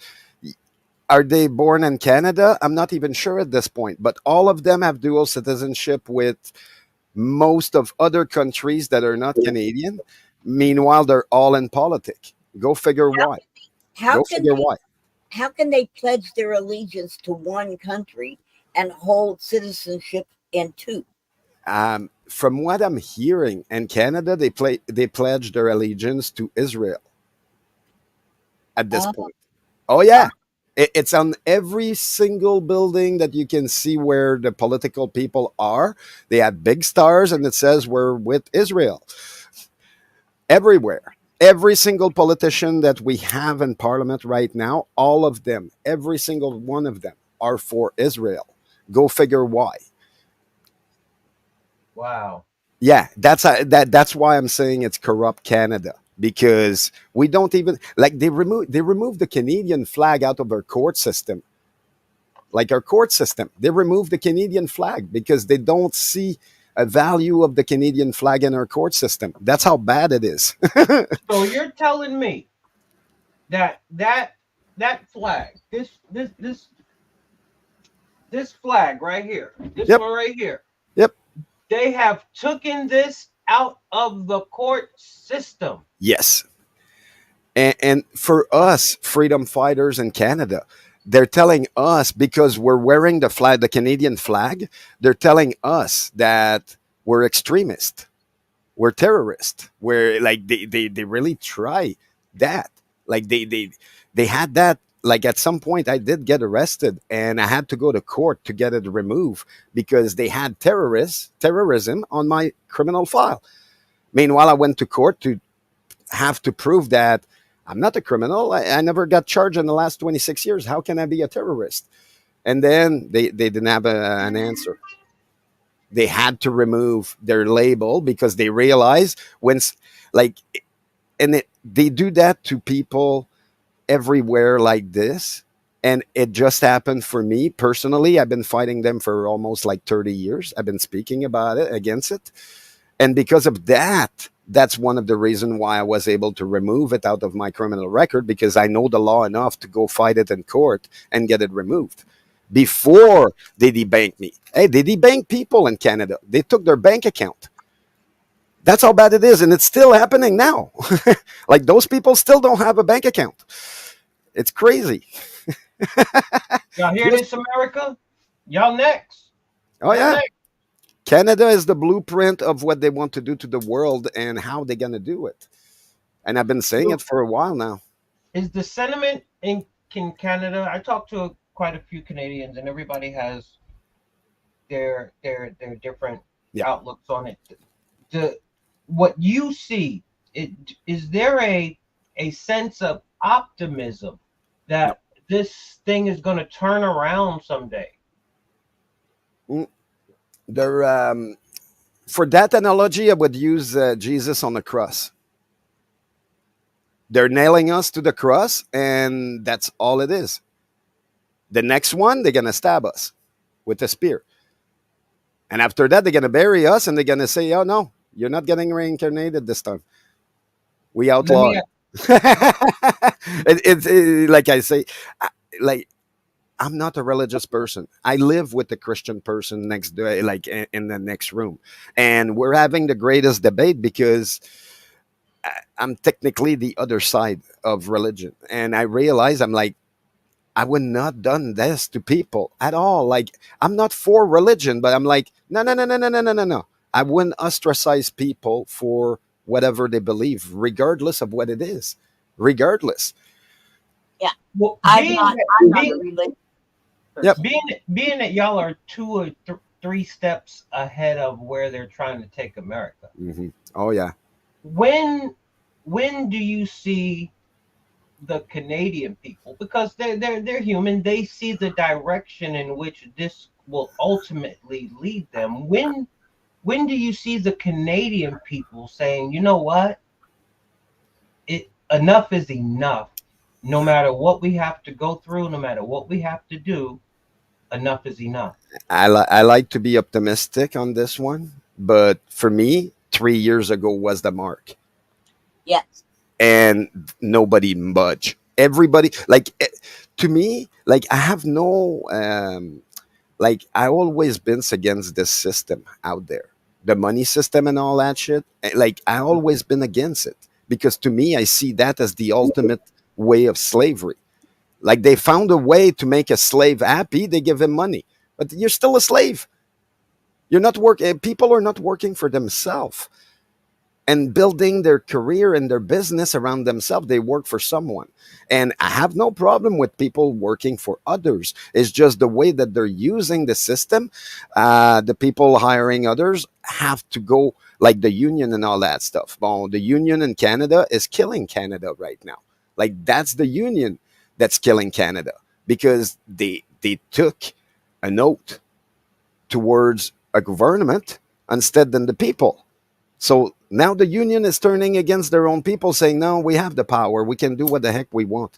Are they born in Canada? I'm not even sure at this point, but all of them have dual citizenship with most of other countries that are not Canadian. Meanwhile, they're all in politics. Go figure How, why. how Go can figure why. how can they pledge their allegiance to one country and hold citizenship in two? From what I'm hearing, in Canada, they pledge their allegiance to Israel at this Uh, point. Oh yeah, it's on every single building that you can see where the political people are. They have big stars, and it says we're with Israel everywhere. Every single politician that we have in parliament right now, all of them, every single one of them, are for Israel. Go figure why. Wow. Yeah, that's why I'm saying it's corrupt Canada, because we don't even like they removed the Canadian flag out of our court system. Like our court system, they removed the Canadian flag because they don't see a value of the Canadian flag in our court system. That's how bad it is. So you're telling me that that flag, this flag right here, this Yep. one right here, Yep. they have taken this out of the court system. Yes. And for us freedom fighters in Canada, they're telling us, because we're wearing the flag, the Canadian flag, they're telling us that we're extremists, we're terrorists, we're like they really try that. Like they had that. Like at some point I did get arrested and I had to go to court to get it removed because they had terrorism on my criminal file. Meanwhile, I went to court to have to prove that I'm not a criminal. I never got charged in the last 26 years. How can I be a terrorist? And then they didn't have an answer. They had to remove their label because they realized like, they do that to people everywhere like this. And it just happened for me personally. I've been fighting them for almost like 30 years. I've been speaking about it, against it. And because of that, that's one of the reasons why I was able to remove it out of my criminal record, because I know the law enough to go fight it in court and get it removed before they debank me. Hey, they debank people in Canada. They took their bank account. That's how bad it is. And it's still happening now. Like those people still don't have a bank account. It's crazy. Y'all hear this, America? Y'all next. Oh, Y'all yeah. next. Canada is the blueprint of what they want to do to the world and how they're going to do it. And I've been saying it for a while now. Is the sentiment in Canada? I talked to quite a few Canadians, and everybody has their different Yeah. outlooks on it. What you see, is there a sense of optimism that this thing is going to turn around someday? They're, for that analogy, I would use Jesus on the cross. They're nailing us to the cross, and that's all it is. The next one, they're going to stab us with a spear. And after that, they're going to bury us, and they're going to say, oh, no, you're not getting reincarnated this time. We outlaw it. Like I say, like, I'm not a religious person. I live with the Christian person next door, like in the next room. And we're having the greatest debate because I'm technically the other side of religion. And I realize I'm like, I would not done this to people at all. Like, I'm not for religion, but I'm like, no, no, no, no, no, no, no, no, no. I wouldn't ostracize people for whatever they believe, regardless of what it is. Regardless. Well, I'm being not a religious Yep. being that y'all are 2 or 3 steps ahead of where they're trying to take America, Mm-hmm. Oh, yeah. when do you see the Canadian people, because they're human, they see the direction in which this will ultimately lead them? When do you see the Canadian people saying, you know what, enough is enough? No matter what we have to go through, no matter what we have to do, enough is enough. I like to be optimistic on this one, but for me, 3 years ago was the mark, Yes. and nobody budge. Everybody, like, to me, like, I have no, like, I always been against this system out there, the money system and all that shit. Like, I always been against it because to me, I see that as the ultimate way of slavery. Like, they found a way to make a slave happy. They give him money, but you're still a slave. You're not working. People are not working for themselves and building their career and their business around themselves. They work for someone. And I have no problem with people working for others. It's just the way that they're using the system. The people hiring others have to go, like the union and all that stuff. Well, the union in Canada is killing Canada right now. Like, that's the union that's killing Canada, because they took an oath towards a government instead than the people. So now the union is turning against their own people, saying, no, we have the power. We can do what the heck we want.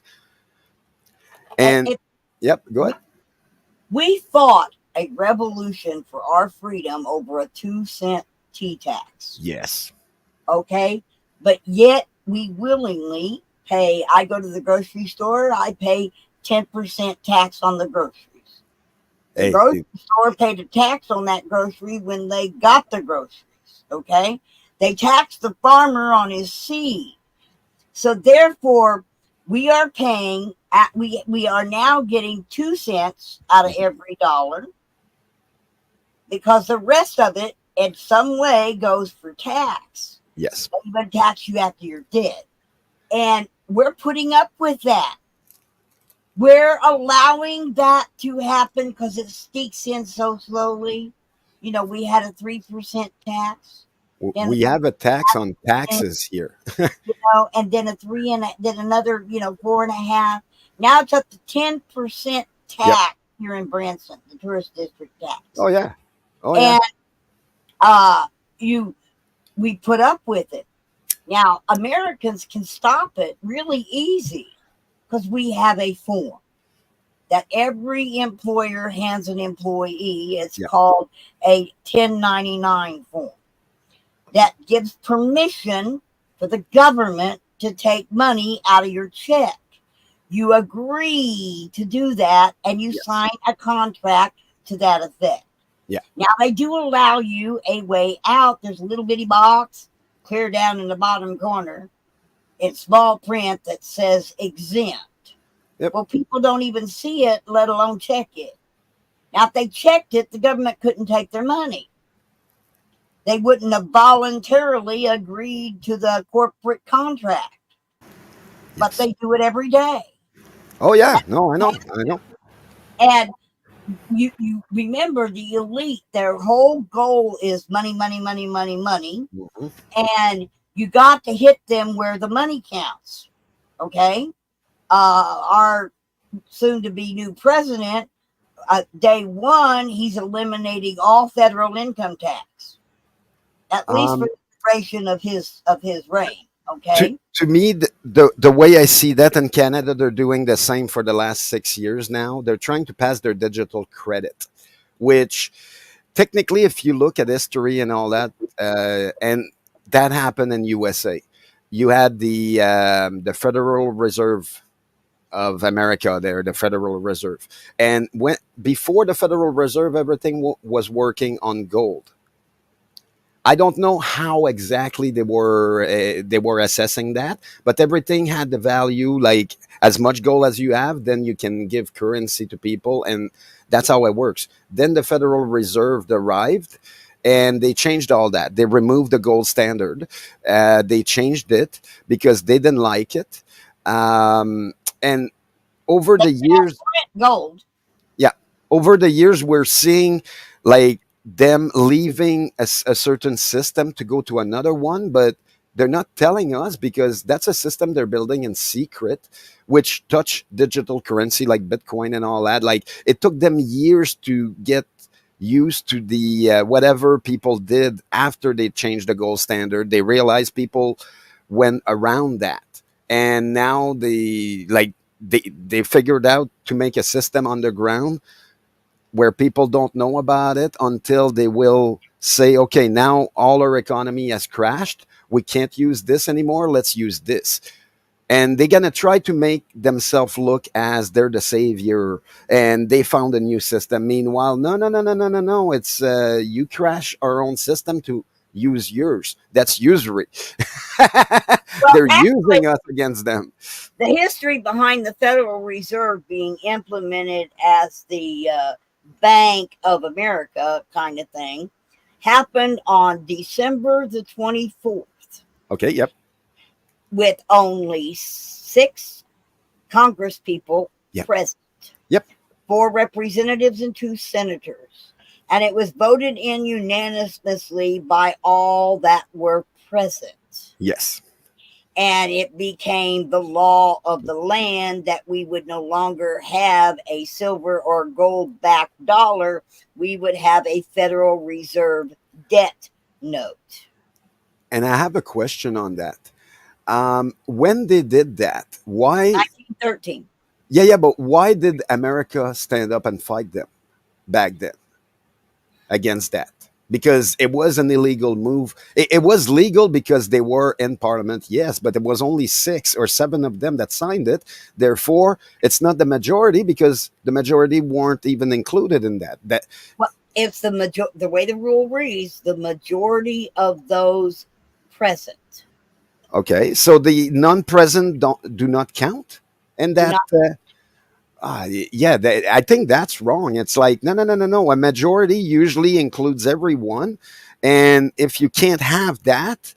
And If yep, go ahead. we fought a revolution for our freedom over a 2-cent tea tax, Yes. okay? But yet we willingly pay. I go to the grocery store, I pay 10% tax on the groceries. The Hey, grocery store paid a tax on that grocery when they got the groceries, okay? They taxed the farmer on his seed. So therefore, we are paying, we are now getting 2 cents out of every dollar, because the rest of it in some way goes for tax. yes. They even tax you after you're dead. And we're putting up with that. We're allowing that to happen because it sneaks in so slowly. You know, we had a 3% tax, and We have a tax on taxes here. and then a 3 and then another, 4.5. Now it's up to 10% Yep. tax here in Branson, the tourist district tax. Oh, yeah. Oh, yeah. And we put up with it. Now Americans can stop it really easy, because we have a form that every employer hands an employee. It's Yep. called a 1099 form that gives permission for the government to take money out of your check. You agree to do that, and you Yes. sign a contract to that effect. Yeah. Now, they do allow you a way out. There's a little bitty box clear down in the bottom corner in small print that says exempt. Yep. Well, people don't even see it, let alone check it. Now, if they checked it, the government couldn't take their money. They wouldn't have voluntarily agreed to the corporate contract, but Yes. they do it every day. Oh, yeah. No, I know. I know. And you remember, the elite, their whole goal is money, money, money, money, money. Mhm. And you got to hit them where the money counts. Okay. Our soon to be new president, day one, he's eliminating all federal income tax, at least for Um, the duration of his reign. Okay. to me, the way I see that in Canada, they're doing the same for the last 6 years now. They're trying to pass their digital credit, which technically, if you look at history and all that, and that happened in USA, you had the Federal Reserve of America there, the Federal Reserve, and when before the Federal Reserve, everything was working on gold. I don't know how exactly they were assessing that, but everything had the value. Like, as much gold as you have, then you can give currency to people, and that's how it works. Then the Federal Reserve arrived, and they changed all that. They removed the gold standard. They changed it because they didn't like it, and over the years, Gold. yeah, over the years, we're seeing like them leaving a certain system to go to another one, but they're not telling us because that's a system they're building in secret, which touch digital currency like Bitcoin and all that. Like, it took them years to get used to the whatever people did after they changed the gold standard. They realized people went around that, and now they figured out to make a system underground where people don't know about it until they will say, okay, now all our economy has crashed. We can't use this anymore. Let's use this. And they're going to try to make themselves look as they're the savior and they found a new system. Meanwhile, no, no, no, no, no, no, no. It's you crash our own system to use yours. That's usury. They're using us against them. The history behind the Federal Reserve being implemented as the Bank of America kind of thing happened on December the 24th Okay. Yep. with only 6 Congress people Yep. present, Yep. 4 representatives and 2 senators. And it was voted in unanimously by all that were present. Yes. And it became the law of the land that we would no longer have a silver or gold backed dollar. We would have a Federal Reserve debt note. And I have a question on that. When they did that, why? 1913. Yeah, yeah, but why did America stand up and fight them back then against that? Because it was an illegal move. It was legal because they were in parliament, yes, but it was only 6 or 7 of them that signed it. Therefore, it's not the majority because the majority weren't even included in that. Well, it's the way the rule reads, the majority of those present Okay, so the non-present do not count, and do that. not. Yeah, I think that's wrong. It's like no, no, no, no, no. A majority usually includes everyone, and if you can't have that,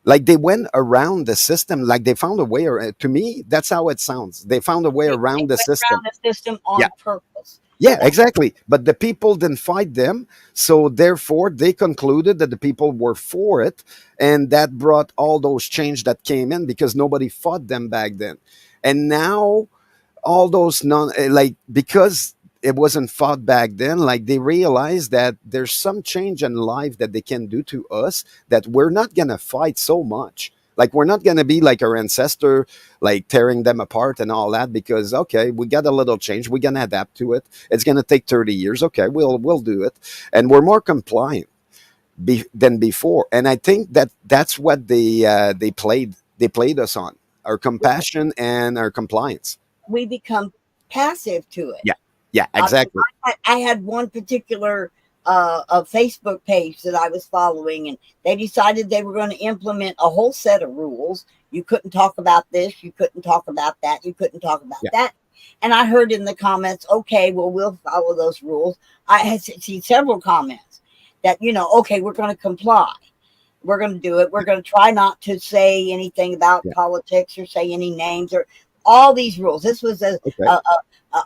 like they went around the system, like they found a way. To me, that's how it sounds. They found a way They around the went around system. the system Yeah, on purpose. yeah, That's exactly. But the people didn't fight them, so therefore they concluded that the people were for it, and that brought all those change that came in because nobody fought them back then, and now all those non like because it wasn't fought back then, like they realized that there's some change in life that they can do to us, that we're not gonna fight so much, like we're not gonna be like our ancestor, like tearing them apart and all that, because okay, we got a little change, we're gonna adapt to it, it's gonna take 30 years, okay, we'll do it, and we're more compliant than before. And I think that that's what they played us on, our compassion and our compliance. we become passive to it. Yeah, yeah, I mean, exactly. I had one particular a Facebook page that I was following, and they decided they were going to implement a whole set of rules. You couldn't talk about this, you couldn't talk about that, you couldn't talk about Yeah, that. And I heard in the comments, okay, well, we'll follow those rules. I had seen several comments that, okay, we're going to comply. We're going to do it. We're going to try not to say anything about yeah. politics or say any names or all these rules. This was Okay. a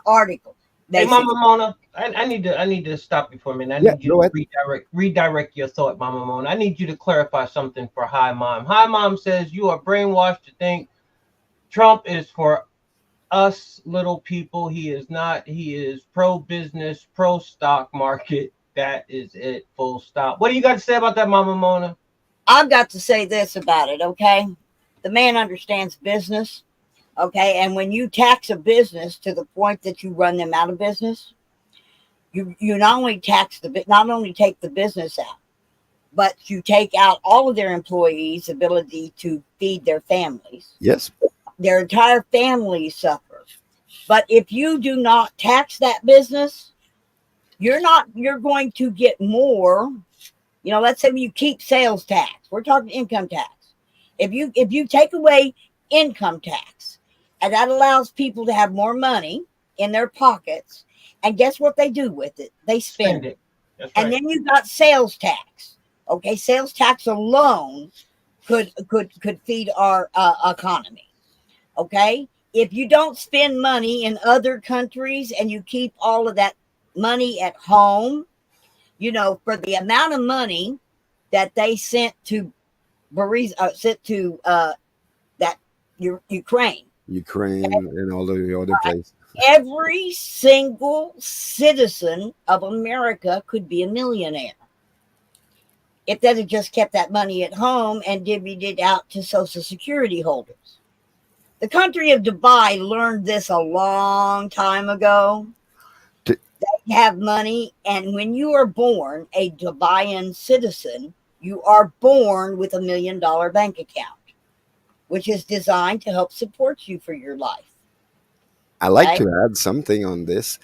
article, Hey, Mama basically. Mona, I need to stop you for a minute. I Yeah, need you go to ahead. redirect your thought, Mama Mona. I need you to clarify something for Hi Mom. Hi Mom says you are brainwashed to think Trump is for us little people. He is not. He is pro business, pro stock market. That is it. Full stop. What do you got to say about that, Mama Mona? I've got to say this about it, okay? The man understands business, okay? And when you tax a business to the point that you run them out of business, you not only not only take the business out, but you take out all of their employees' ability to feed their families. Yes. Their entire family suffers. But if you do not tax that business, you're going to get more. Let's say you keep sales tax. We're talking income tax. If you take away income tax, and that allows people to have more money in their pockets, and guess what they do with it? They spend Spend it. it. That's And right. then you got sales tax. Okay, sales tax alone could feed our economy. Okay, if you don't spend money in other countries and you keep all of that money at home, for the amount of money that they sent to that Ukraine. Ukraine and all the other places. Every single citizen of America could be a millionaire if they had just kept that money at home and divvied it out to Social Security holders. The country of Dubai learned this a long time ago. T- They have money, and when you are born a Dubaian citizen, you are born with $1 million bank account, which is designed to help support you for your life. I like Okay. to add something on this.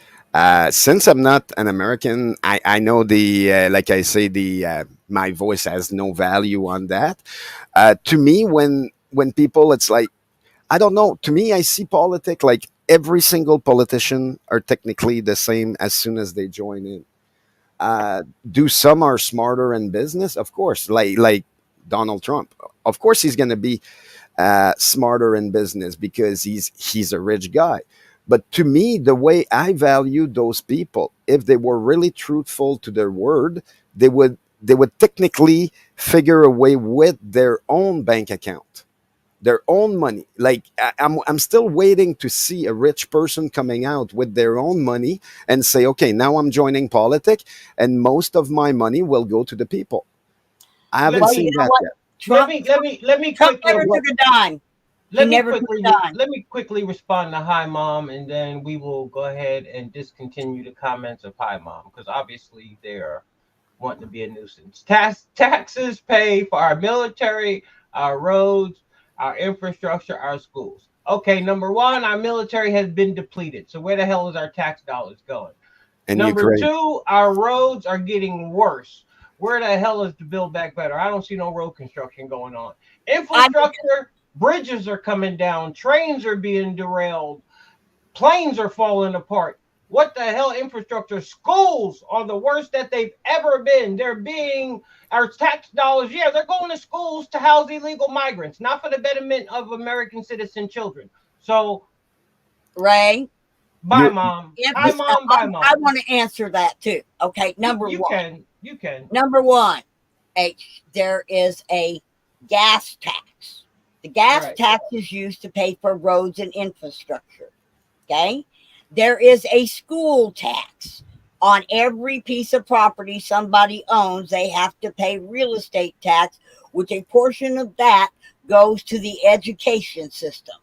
Since I'm not an American, I know like I say, my voice has no value on that. To me, when people, it's like, I don't know. To me, I see politics like every single politician are technically the same as soon as they join in. Do some are smarter in business? Of course, like Donald Trump. Of course, he's going to be smarter in business because he's a rich guy. But to me, the way I value those people, if they were really truthful to their word, they would technically figure a way with their own bank account, their own money. Like I'm still waiting to see a rich person coming out with their own money and say, okay, now I'm joining politics, and most of my money will go to the people. I haven't Well, you seen know that what? yet. Trump, Let me Trump quickly never took a dime. He let me never took quickly a dime. let me quickly respond to Hi Mom, and then we will go ahead and discontinue the comments of Hi Mom, because obviously they're wanting to be a nuisance. Taxes pay for our military, our roads, our infrastructure, our schools. Okay, number one, our military has been depleted. So where the hell is our tax dollars going? In Number Ukraine. two, our roads are getting worse. Where the hell is the Build Back Better? I don't see no road construction going on. I Infrastructure, bridges are coming down, trains are being derailed, planes are falling apart. What the hell infrastructure? Schools are the worst that they've ever been. They're being our tax dollars. Yeah, they're going to schools to house illegal migrants, not for the betterment of American citizen children. So, Ray, bye, You mom. Hi, emphasis, mom. Bye, I mom. want to answer that too. Okay, number You one. can. You can. Number one, there is a gas tax. The gas Right. tax is used to pay for roads and infrastructure. Okay. There is a school tax. On every piece of property somebody owns, they have to pay real estate tax, which a portion of that goes to the education system.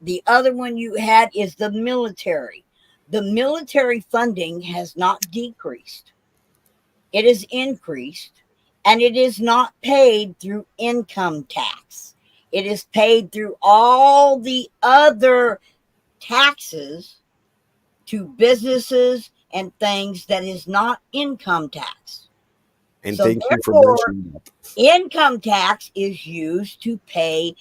The other one you had is the military. The military funding has not decreased, it is increased, and it is not paid through income tax. It is paid through all the other taxes to businesses and things that is not income tax. and So thank you for therefore, mentioning that. income tax is used to pay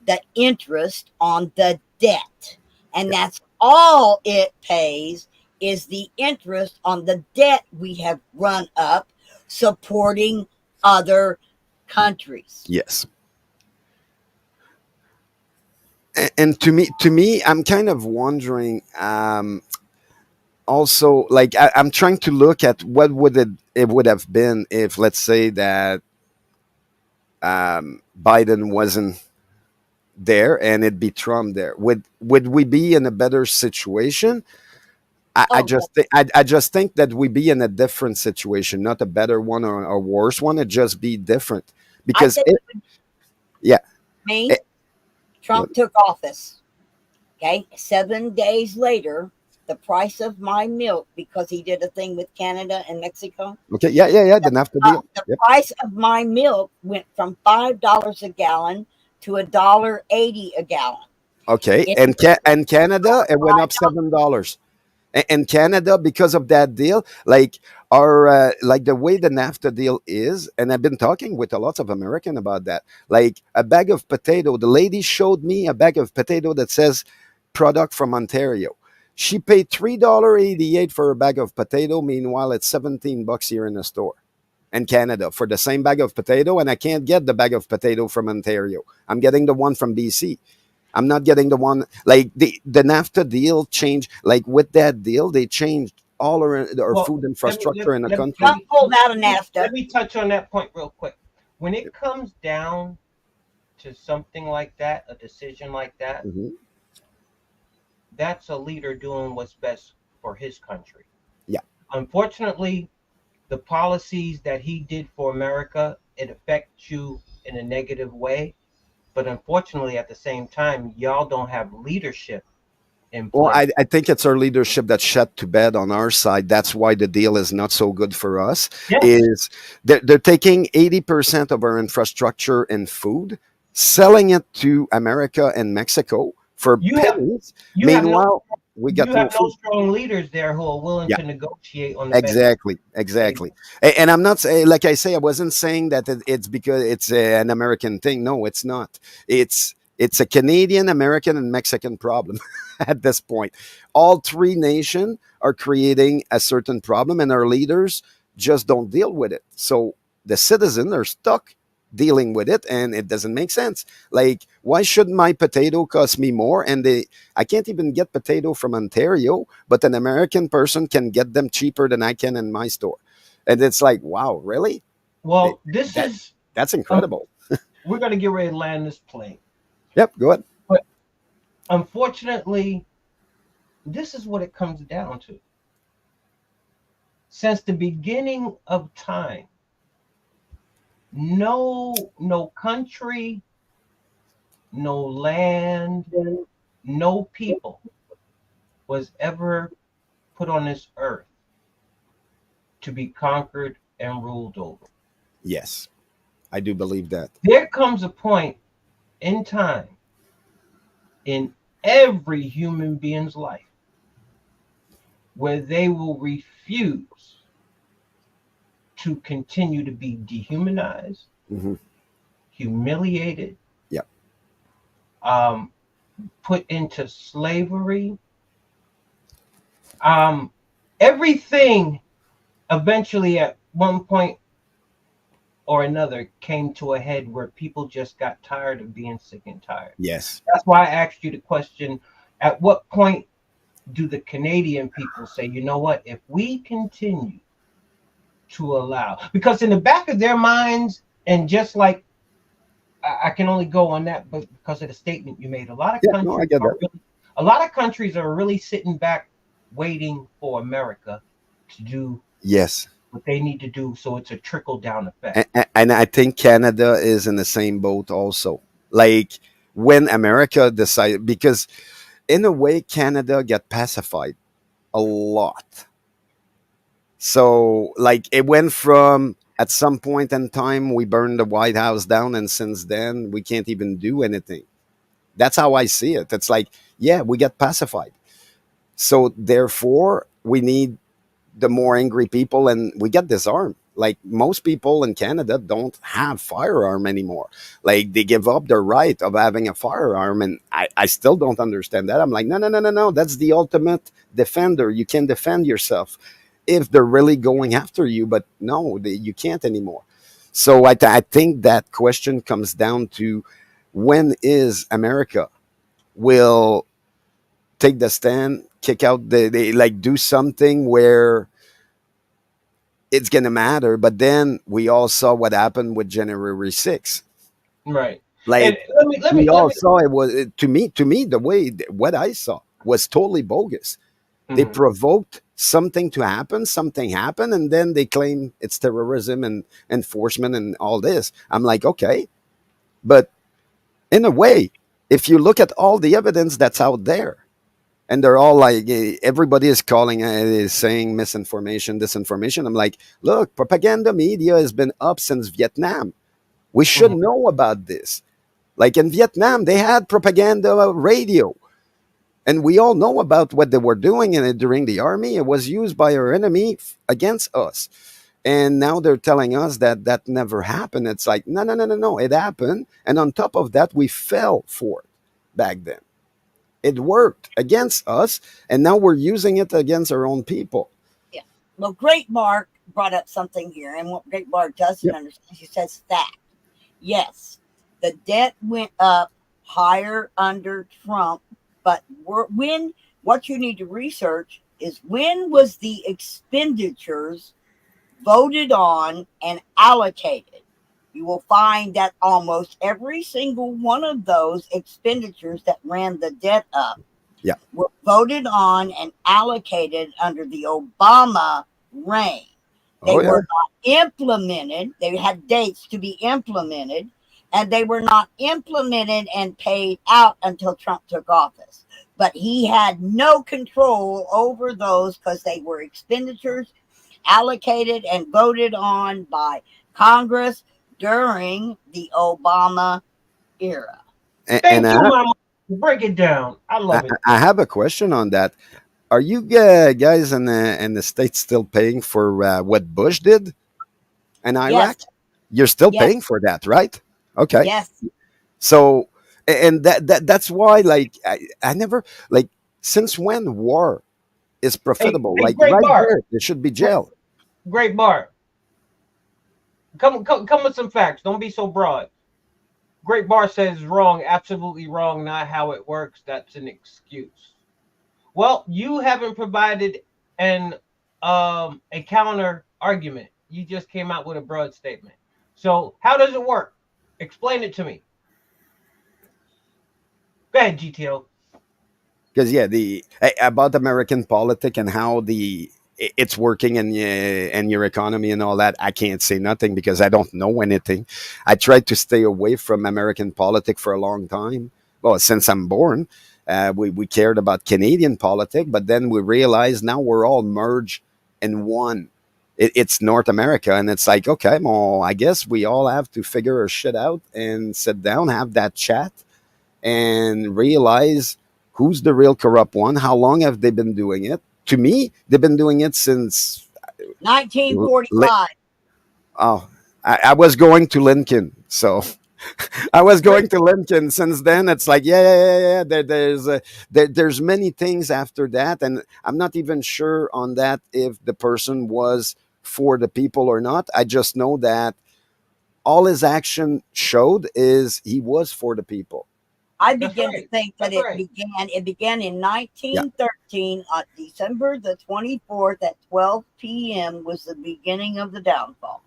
the interest on the debt. And Yeah. that's all it pays is the interest on the debt we have run up supporting other countries. Yes. And to me, I'm kind of wondering. Also, like I'm trying to look at what it would have been if, let's say, that Biden wasn't there and it'd be Trump there. Would we be in a better situation? I Oh, just think I just think that we be in a different situation, not a better one or a worse one. It just be different I because think yeah, me, it, Trump took office. Okay. 7 days later, the price of my milk, because he did a thing with Canada and Mexico, okay, yeah. The NAFTA deal. the Yep. price of my milk went from $5 a gallon to $1.80 a gallon. Okay, It and Canada, it went up $5. $7. And Canada, because of that deal, like our like the way the NAFTA deal is, and I've been talking with a lot of American about that. Like a bag of potato, the lady showed me a bag of potato that says product from Ontario. She paid $3.88 for a bag of potato. Meanwhile, it's $17 here in the store in Canada for the same bag of potato, and I can't get the bag of potato from Ontario. I'm getting the one from BC. I'm not getting the one like the NAFTA deal changed. Like with that deal, they changed all our Well, food let me infrastructure in the country. Trump pulled out of let NAFTA. me touch on that point real quick. When it comes down to something like that, a decision like that, Mhm. that's a leader doing what's best for his country. Yeah. Unfortunately, the policies that he did for America, it affects you in a negative way. But unfortunately, at the same time, y'all don't have leadership in Well, place. I think it's our leadership that shut to bed on our side. That's why the deal is not so good for us. Yes, Is they're taking 80% of our infrastructure and food, selling it to America and Mexico for you have pennies. you have no Meanwhile, we you got no have no food. strong leaders there who are willing Yeah. to negotiate on the best Exactly. table. And I'm not saying, like I say, I wasn't saying that it's because it's an American thing. No, it's not. It's a Canadian, American, and Mexican problem at this point. All three nations are creating a certain problem, and our leaders just don't deal with it. So the citizen are stuck dealing with it, and it doesn't make sense. Like, why should my potato cost me more? And I can't even get potato from Ontario, but an American person can get them cheaper than I can in my store. And it's like, wow, really? Well, this That is that's um, incredible. we're going to get ready to land this plane, Yep, go ahead. but unfortunately, this is what it comes down to. Since the beginning of time, no country, no land, no people was ever put on this earth to be conquered and ruled over. Yes, I do believe that. There comes a point in time in every human being's life where they will refuse to continue to be dehumanized, Hmm. humiliated, Yep. um, put into slavery. Um, Everything eventually at one point or another came to a head where people just got tired of being sick and tired. Yes. That's why I asked you the question, at what point do the Canadian people say, you know what, if we continue to allow, because in the back of their minds, and just like I can only go on that, but because of the statement you made, Yeah. No, I get that. a lot of countries are really sitting back, waiting for America to do Yes. what they need to do, so it's a trickle down effect. And I think Canada is in the same boat also. Like, when America decided, because in a way, Canada got pacified a lot. So, like, it went from at some point in time, we burned the White House down, and since then, we can't even do anything. That's how I see it. It's like, yeah, we get pacified. So, therefore, we need the more angry people, and we get disarmed. Like, most people in Canada don't have firearm anymore. Like, they give up their right of having a firearm, and I still don't understand that. I'm like, no, no, no, no, no. That's the ultimate defender. You can defend yourself if they're really going after you, but no, you can't anymore. So I think that question comes down to, when is America will take the stand, kick out they like do something where it's gonna matter. But then we all saw what happened with January 6th. Right. And Like, we let all me. saw it was, to me the way what I saw was totally bogus. They Mhm. provoked something to happen, something happened, and then they claim it's terrorism and enforcement and all this. I'm like, okay, but in a way, if you look at all the evidence that's out there, and they're all like, everybody is calling is saying misinformation, disinformation. I'm like, look, propaganda media has been up since Vietnam. We should Mhm. know about this. Like, in Vietnam, they had propaganda radio, and we all know about what they were doing in it during the army. It was used by our enemy against us. And now they're telling us that that never happened. It's like, no, no, no, no, no. It happened. And on top of that, we fell for it back then. It worked against us. And now we're using it against our own people. Yeah. Well, Great Mark brought up something here, and what Great Mark doesn't Yep. understand, he says fact. Yes, the debt went up higher under Trump, but when what you need to research is, when was the expenditures voted on and allocated? You will find that almost every single one of those expenditures that ran the debt up Yeah. were voted on and allocated under the Obama reign. They Oh, yeah. were not implemented. They had dates to be implemented, and they were not implemented and paid out until Trump took office. But he had no control over those because they were expenditures allocated and voted on by Congress during the Obama era. And Thank you, Mama. Break it down. I love it. I have a question on that. Are you guys in the States still paying for what Bush did in Iraq? Yes, You're still yes, paying for that, right? Okay. yes, So, and that's why, like, I never, like, since when war is Hey, profitable? hey, Like, Great right Mark. there, there should be jail. Great Bart, come with some facts. Don't be so broad. Great Bart says wrong, absolutely wrong, not how it works. That's an excuse. Well, you haven't provided an a counter argument. You just came out with a broad statement. So how does it work? Explain it to me. Go ahead, GTO. Because yeah, the about American politics and how it's working and your economy and all that, I can't say nothing because I don't know anything. I tried to stay away from American politics for a long time. Well, since I'm born, we cared about Canadian politics, but then we realized now we're all merged in one. It's North America, and it's like, okay, well, I guess we all have to figure our shit out and sit down, have that chat, and realize who's the real corrupt one. How long have they been doing it? To me, they've been doing it since 1945. oh, I was going to Lincoln, so I was going to Lincoln. Since then, it's like yeah. There's many things after that, and I'm not even sure on that if the person was for the people or not. I just know that all his action showed is he was for the people. I That's begin to right. think that That's right. it began in Yeah, 1913 on December the 24th at 12 p.m. was the beginning of the downfall.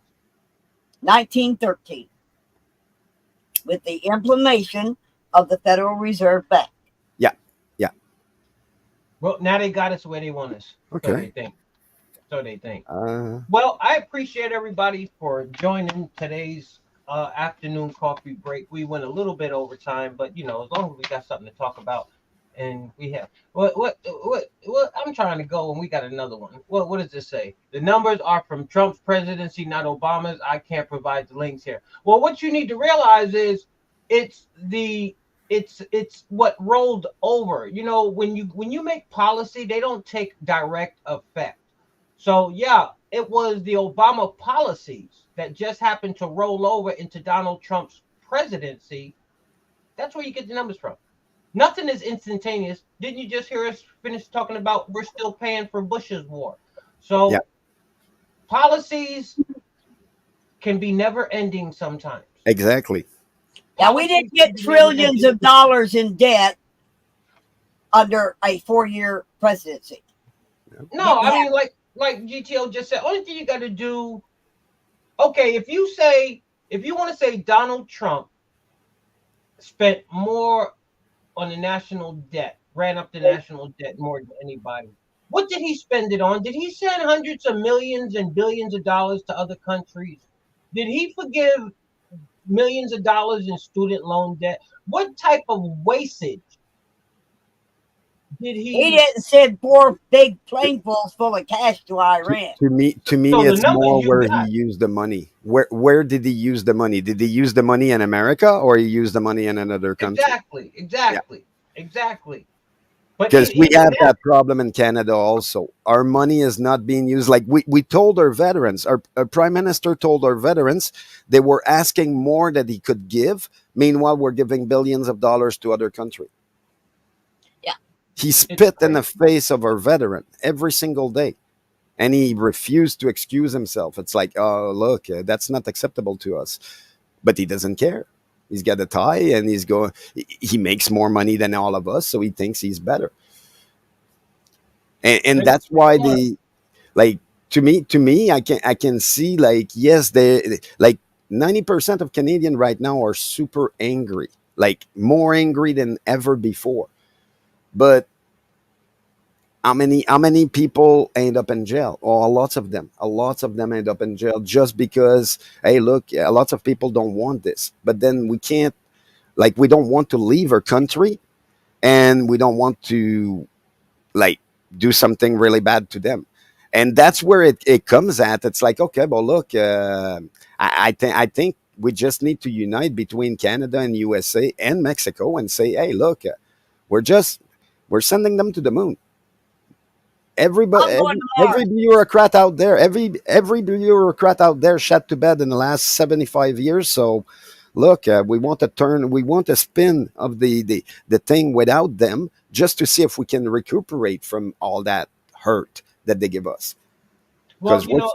1913 with the implementation of the Federal Reserve Bank. yeah, yeah. Well, now they got us where they want us. So they Okay. think. So they think. Uh, Well, I appreciate everybody for joining today's afternoon coffee break. We went a little bit over time, but as long as we got something to talk about, and we have what I'm trying to go, and we got another one. What does this say? The numbers are from Trump's presidency, not Obama's. I can't provide the links here. Well, what you need to realize is it's the it's what rolled over. When you make policy, they don't take direct effect. So yeah, it was the Obama policies that just happened to roll over into Donald Trump's presidency. That's where you get the numbers from. Nothing is instantaneous. Didn't you just hear us finish talking about we're still paying for Bush's war? yeah, So policies can be never ending sometimes. exactly. Now, we Policies didn't can get be never trillions ending. of dollars in debt under a 4-year presidency. No, Didn't I happen. mean like GTO just said, only thing you got to do. Okay, if you want to say Donald Trump spent more on the national debt, ran up the national debt more than anybody. What did he spend it on? Did he send hundreds of millions and billions of dollars to other countries? Did he forgive millions of dollars in student loan debt? What type of wastage did He he? didn't send 4 big planefuls full of cash to to, Iran. to me, So the it's numbers more you where he got. used the money. Where did he use the money? Did he use the money in America or he used the money in another country? Exactly, Yeah, exactly, exactly. But because we even have that, that problem in Canada also. Our money is not being used. Like we told our veterans, our prime minister told our veterans they were asking more that he could give. Meanwhile, we're giving billions of dollars to other countries. Yeah. He it's spit in the crazy. face of our veteran every single day, and he refused to excuse himself. It's like, oh, look, that's not acceptable to us. But he doesn't care. He's got a tie, and he's going. He makes more money than all of us, so he thinks he's better, and And that's why the like to me, I can see like yes, they like 90% of Canadian right now are super angry, like more angry than ever before. But how many people end up in jail? Oh, lots of them end up in jail just because hey, look, yeah, lots of people don't want this, but then we can't, like, we don't want to leave our country, and we don't want to, like, do something really bad to them. And that's where it comes at. It's like, okay, well, look, I think we just need to unite between Canada and USA and Mexico and say, hey, look, we're just we're sending them to the moon. Everybody, I'm going to every Mars. bureaucrat out there, every bureaucrat out there shot to bed in the last 75 years. So look, we want a spin of the thing without them, just to see if we can recuperate from all that hurt that they give us. well, Because what's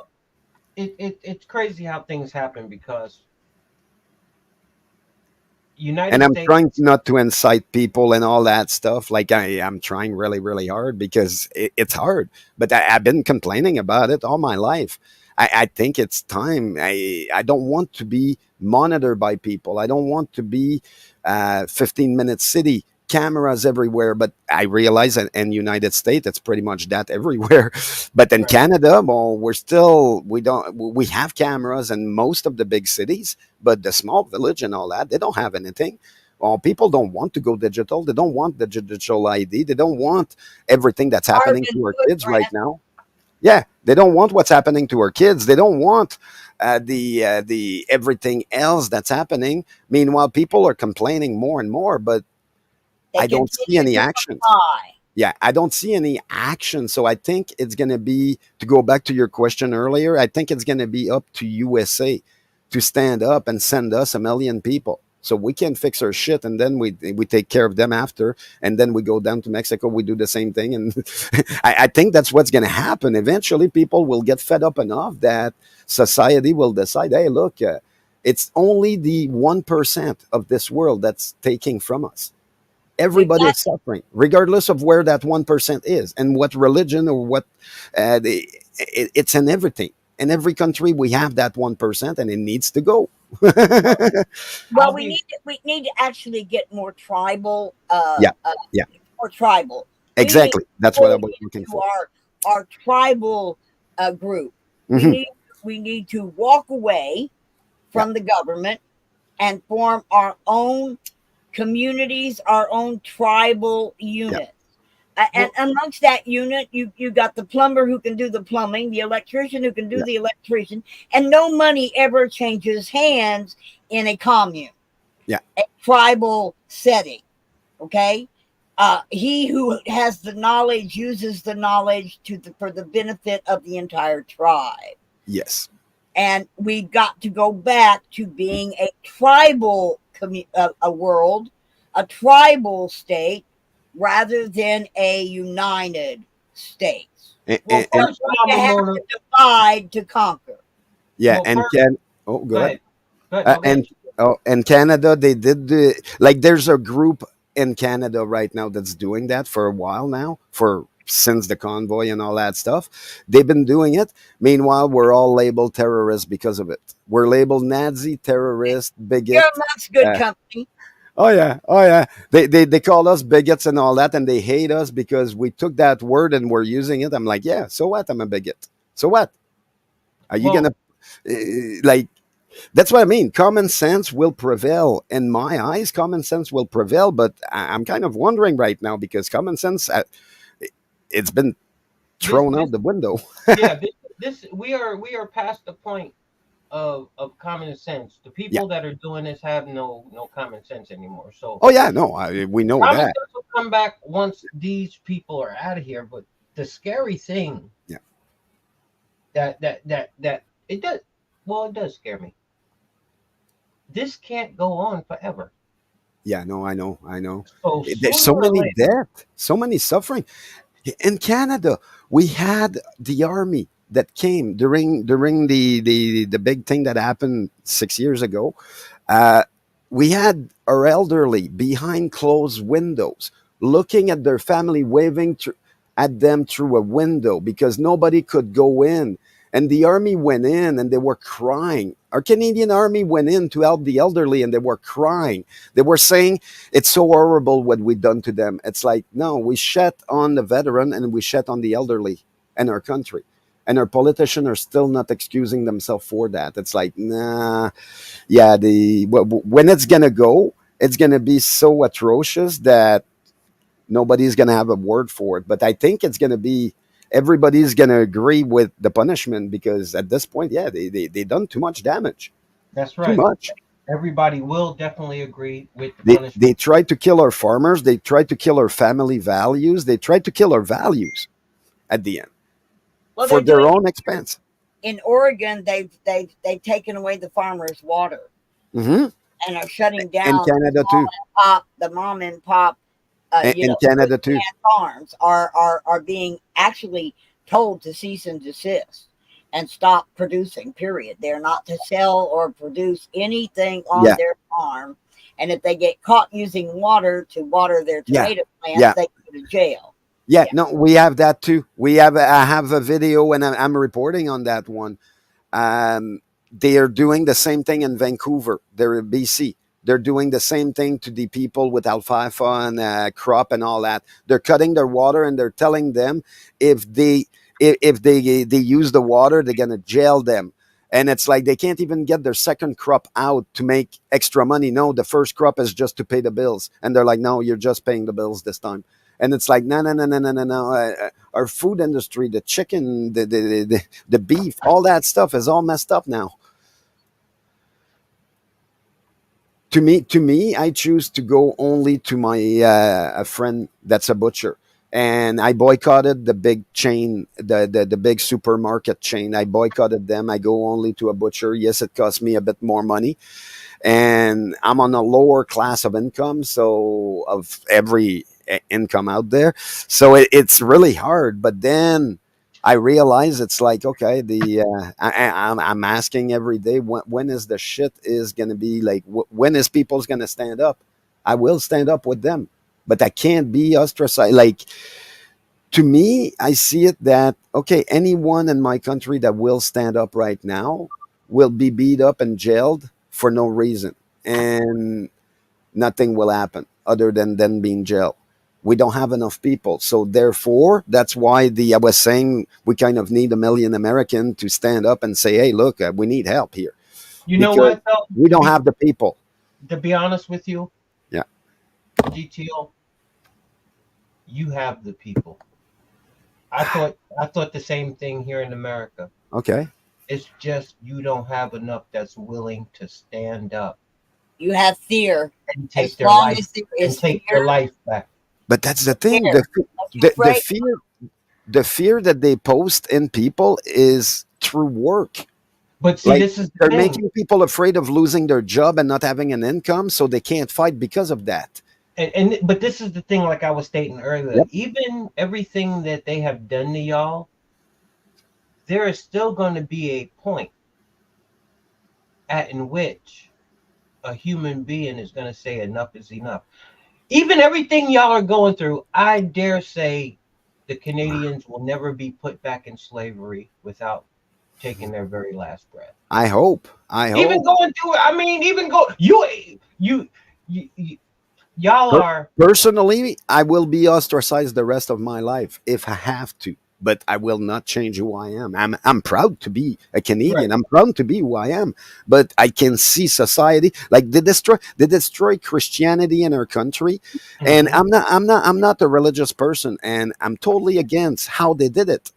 it's crazy how things happen because And United I'm States. trying not to incite people and all that stuff. Like I'm trying really, really hard because it's hard. But I've been complaining about it all my life. I think it's time. I don't want to be monitored by people. I don't want to be 15-minute city cameras everywhere. But I realize that in United States, it's pretty much that everywhere. But in Right. Canada, well, we have cameras in most of the big cities, but the small village and all that, they don't have anything. Well, people don't want to go digital. They don't want the digital ID. They don't want everything that's happening Carbon to our kids right footprint. now. Yeah, they don't want what's happening to our kids. They don't want the everything else that's happening. Meanwhile, people are complaining more and more, but They I don't see continue any to actions. comply. Yeah, I don't see any action. So I think it's going to be, to go back to your question earlier, I think it's going to be up to USA to stand up and send us 1 million people. So we can fix our shit and then we take care of them after. And then we go down to Mexico, we do the same thing. And I think that's what's going to happen. Eventually, people will get fed up enough that society will decide, hey, look, it's only the 1% of this world that's taking from us. We've Everybody got is suffering, regardless of where that 1% is and what religion or what. It's in everything. In every country, we have that 1%, and it needs to go. well, I'll we be need to actually get more tribal, Yeah, yeah, more tribal. We need exactly. to That's what I hold was looking into for. our tribal group. We Hmm. need we need to walk away Yeah, from the government and form our own communities, our own tribal yeah, units. And well, amongst that unit, you got the plumber who can do the plumbing, the electrician who can do yeah, the electrician, and no money ever changes hands in a commune, yeah. a tribal setting. Okay, he who has the knowledge uses the knowledge for the benefit of the entire tribe. Yes, And we've got to go back to being a tribal a world, a tribal state, rather than a united states. well, We're and first, going to Mama have Mona. to divide to conquer. yeah, Well, and first, can oh, go go ahead. ahead. Go ahead. No, go ahead. And oh, in Canada, they did the like. There's a group in Canada right now that's doing that for a while now, for since the convoy and all that stuff. They've been doing it. Meanwhile, we're all labeled terrorists because of it. We're labeled Nazi, terrorist, You're bigot. amongst good Uh, company. oh yeah, oh yeah. They call us bigots and all that, and they hate us because we took that word and we're using it. I'm like, yeah. So what? I'm a bigot. So what? Are you Well, gonna like? That's what I mean. Common sense will prevail. In my eyes, common sense will prevail. But I'm kind of wondering right now because common sense, it's been this, thrown this, out the window. yeah, this, we are past the point of common sense. The Yeah. people that are doing this have no common sense anymore. So Oh yeah. No, we know common that. sense will come back once these people are out of here. But the scary thing Yeah. that it does, well, it does scare me. This can't go on forever. Yeah. No, I know. I know. So There's sooner so or many later, death, so many suffering. In Canada, we had the army that came during the big thing that happened 6 years ago. Uh, we had our elderly behind closed windows, looking at their family, waving at them through a window because nobody could go in. And the army went in and they were crying. Our Canadian army went in to help the elderly and they were crying. They were saying, it's so horrible what we done to them. It's like, no, we shut on the veteran and we shut on the elderly in our country. And our politicians are still not excusing themselves for that. It's like, nah, yeah, when it's gonna go, it's gonna be so atrocious that nobody's gonna have a word for it. But I think it's gonna be everybody's gonna agree with the punishment because at this point, yeah, they done too much damage, that's too right. much. Everybody will definitely agree with the They punishment. tried to kill our farmers. They tried to kill our family values. They tried to kill our values at the end Well, for they're their doing own expense. in Oregon. They've taken away the farmers' water Hmm. and are shutting In down Canada too. the mom and pop, In foot Canada too. farms are being actually told to cease and desist. and stop producing, period. They're not to sell or produce anything on Yeah, their farm. And if they get caught using water to water their yeah, tomato plants, yeah. they go to jail. Yeah, Yeah. no, we have that too. I have a video, and I'm reporting on that one. They are doing the same thing in Vancouver. They're in BC. They're doing the same thing to the people with alfalfa and crop and all that. They're cutting their water, and they're telling them if they if they use the water, they're gonna jail them. And it's like they can't even get their second crop out to make extra money. No, the first crop is just to pay the bills, and they're like, no, you're just paying the bills this time. And it's like, no, no, no, no, no, no, no. Our food industry, the chicken, the beef, all that stuff is all messed up now. To me, I choose to go only to my a friend that's a butcher, and I boycotted the big chain, the big supermarket chain. I boycotted them. I go only to a butcher. Yes, it costs me a bit more money, and I'm on a lower class of income, so of every income out there, so it's really hard. But then I realize it's like, okay, I'm asking every day, when is the shit is gonna be like, when is people's gonna stand up? I will stand up with them, but I can't be ostracized. Like, to me, I see it that, okay, anyone in my country that will stand up right now will be beat up and jailed for no reason, and nothing will happen other than them being jailed. We don't have enough people, so therefore, that's why the I was saying we kind of need 1 million American to stand up and say, "Hey, look, we need help here," You know because what, though? we don't have the people. To be honest with you, Yeah. GTO, you have the people. I thought the same thing here in America. Okay. It's just you don't have enough that's willing to stand up You have fear. and take As their long life as there and is take their fear, life back. But that's the thing. fear. Don't you The afraid. fear, the fear that they post in people is through work. But see, Like, this is the they're thing. making people afraid of losing their job and not having an income, so they can't fight because of that. And but this is the thing, like I was stating earlier, Yep. even everything that they have done to y'all, there is still going to be a point at in which a human being is going to say enough is enough. Even everything y'all are going through, I dare say the Canadians will never be put back in slavery without taking their very last breath. I hope. I Even hope. going through it, I mean, even go you y'all Per- are Personally, I will be ostracized the rest of my life if I have to, but I will not change who I am. I'm proud to be a right. Canadian. I'm proud to be who I am, but I can see society like they destroy Christianity in our country, and Mhm. I'm not a religious person, and I'm totally against how they did it.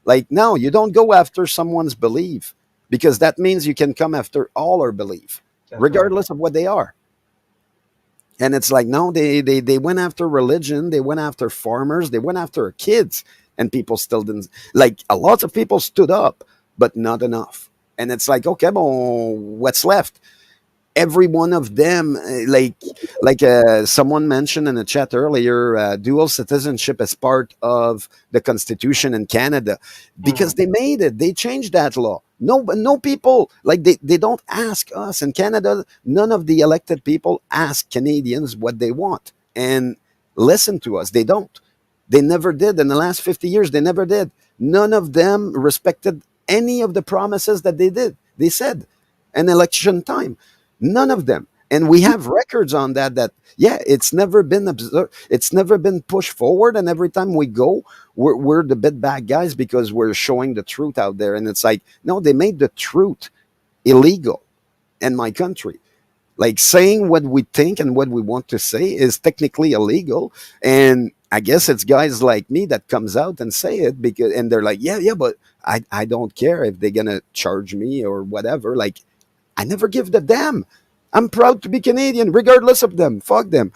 Like, no, you don't go after someone's belief, because that means you can come after all our belief, That's right. regardless of what they are. And it's like, no, they went after religion, they went after farmers, they went after kids, and people still didn't. Like, a lot of people stood up, but not enough. And it's like, okay, well, what's left? Every one of them, like someone mentioned in the chat earlier, dual citizenship is part of the constitution in Canada, because Mm. they made it, they changed that law. No people, like, they don't ask us in Canada. None of the elected people ask Canadians what they want and listen to us. They don't. They never did in the last 50 years. They never did. None of them respected any of the promises that they said in election time. None of them. And we have records on that, yeah, it's never been observed, it's never been pushed forward. And every time we go, we're the bit bad guys because we're showing the truth out there. And it's like, no, they made the truth illegal in my country. Like, saying what we think and what we want to say is technically illegal. And I guess it's guys like me that comes out and say it, because, and they're like, yeah, yeah, but I don't care if they're gonna charge me or whatever. Like, I never give the damn. I'm proud to be Canadian, regardless of them. Fuck them.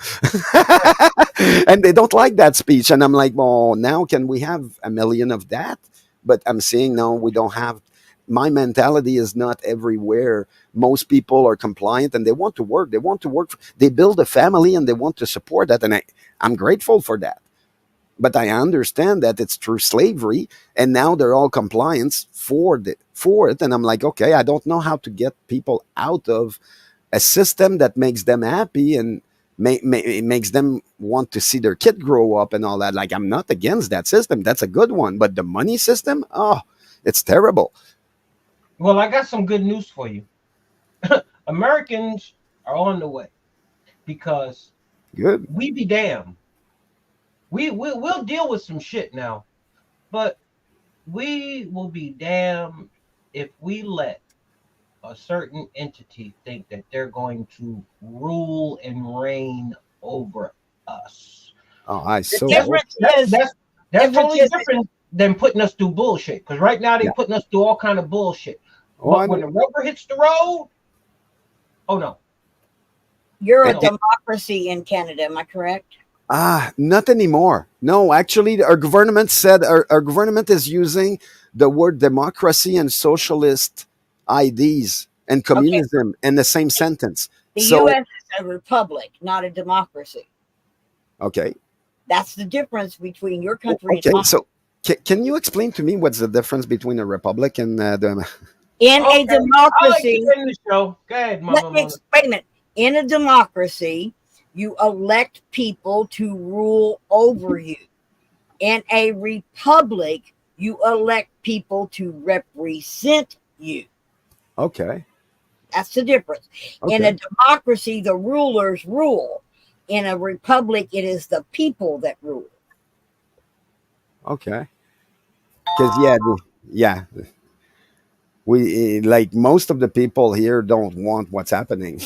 Right. And they don't like that speech. And I'm like, well, now can we have 1 million of that? But I'm seeing, no, we don't have. My mentality is not everywhere. Most people are compliant and they want to work. They want to work. They build a family and they want to support that. And I'm grateful for that. but I understand that it's through slavery, and now they're all compliance for it. And I'm like, okay, I don't know how to get people out of a system that makes them happy and it makes them want to see their kid grow up and all that. Like, I'm not against that system. That's a good one. But the money system, oh, it's terrible. Well, I got some good news for you. Americans are on the way because Good. we be damned. We'll deal with some shit now, but we will be damned if we let a certain entity think that they're going to rule and reign over us. Oh, I The so hope. difference is That's difference totally is- different than putting us through bullshit. Because right now they're Yeah. putting us through all kind of bullshit. Oh, I But when know. the rubber hits the road, oh no. you're a No. democracy in Canada. Am I correct? Not anymore. No, actually, our government said our government is using the word democracy and socialist IDs and communism in the same sentence. The So, U.S. is a republic, not a democracy. okay. That's the difference between your country Okay. and mine. So, can you explain to me what's the difference between a republic and the. In Okay. a democracy, I like to end the show. Go ahead, let Mama. me wait a minute. In a democracy, you elect people to rule over you. In a republic, you elect people to represent you. Okay. That's the difference. Okay. In a democracy, the rulers rule. In a republic, it is the people that rule. Okay. Because yeah, we like most of the people here don't want what's happening.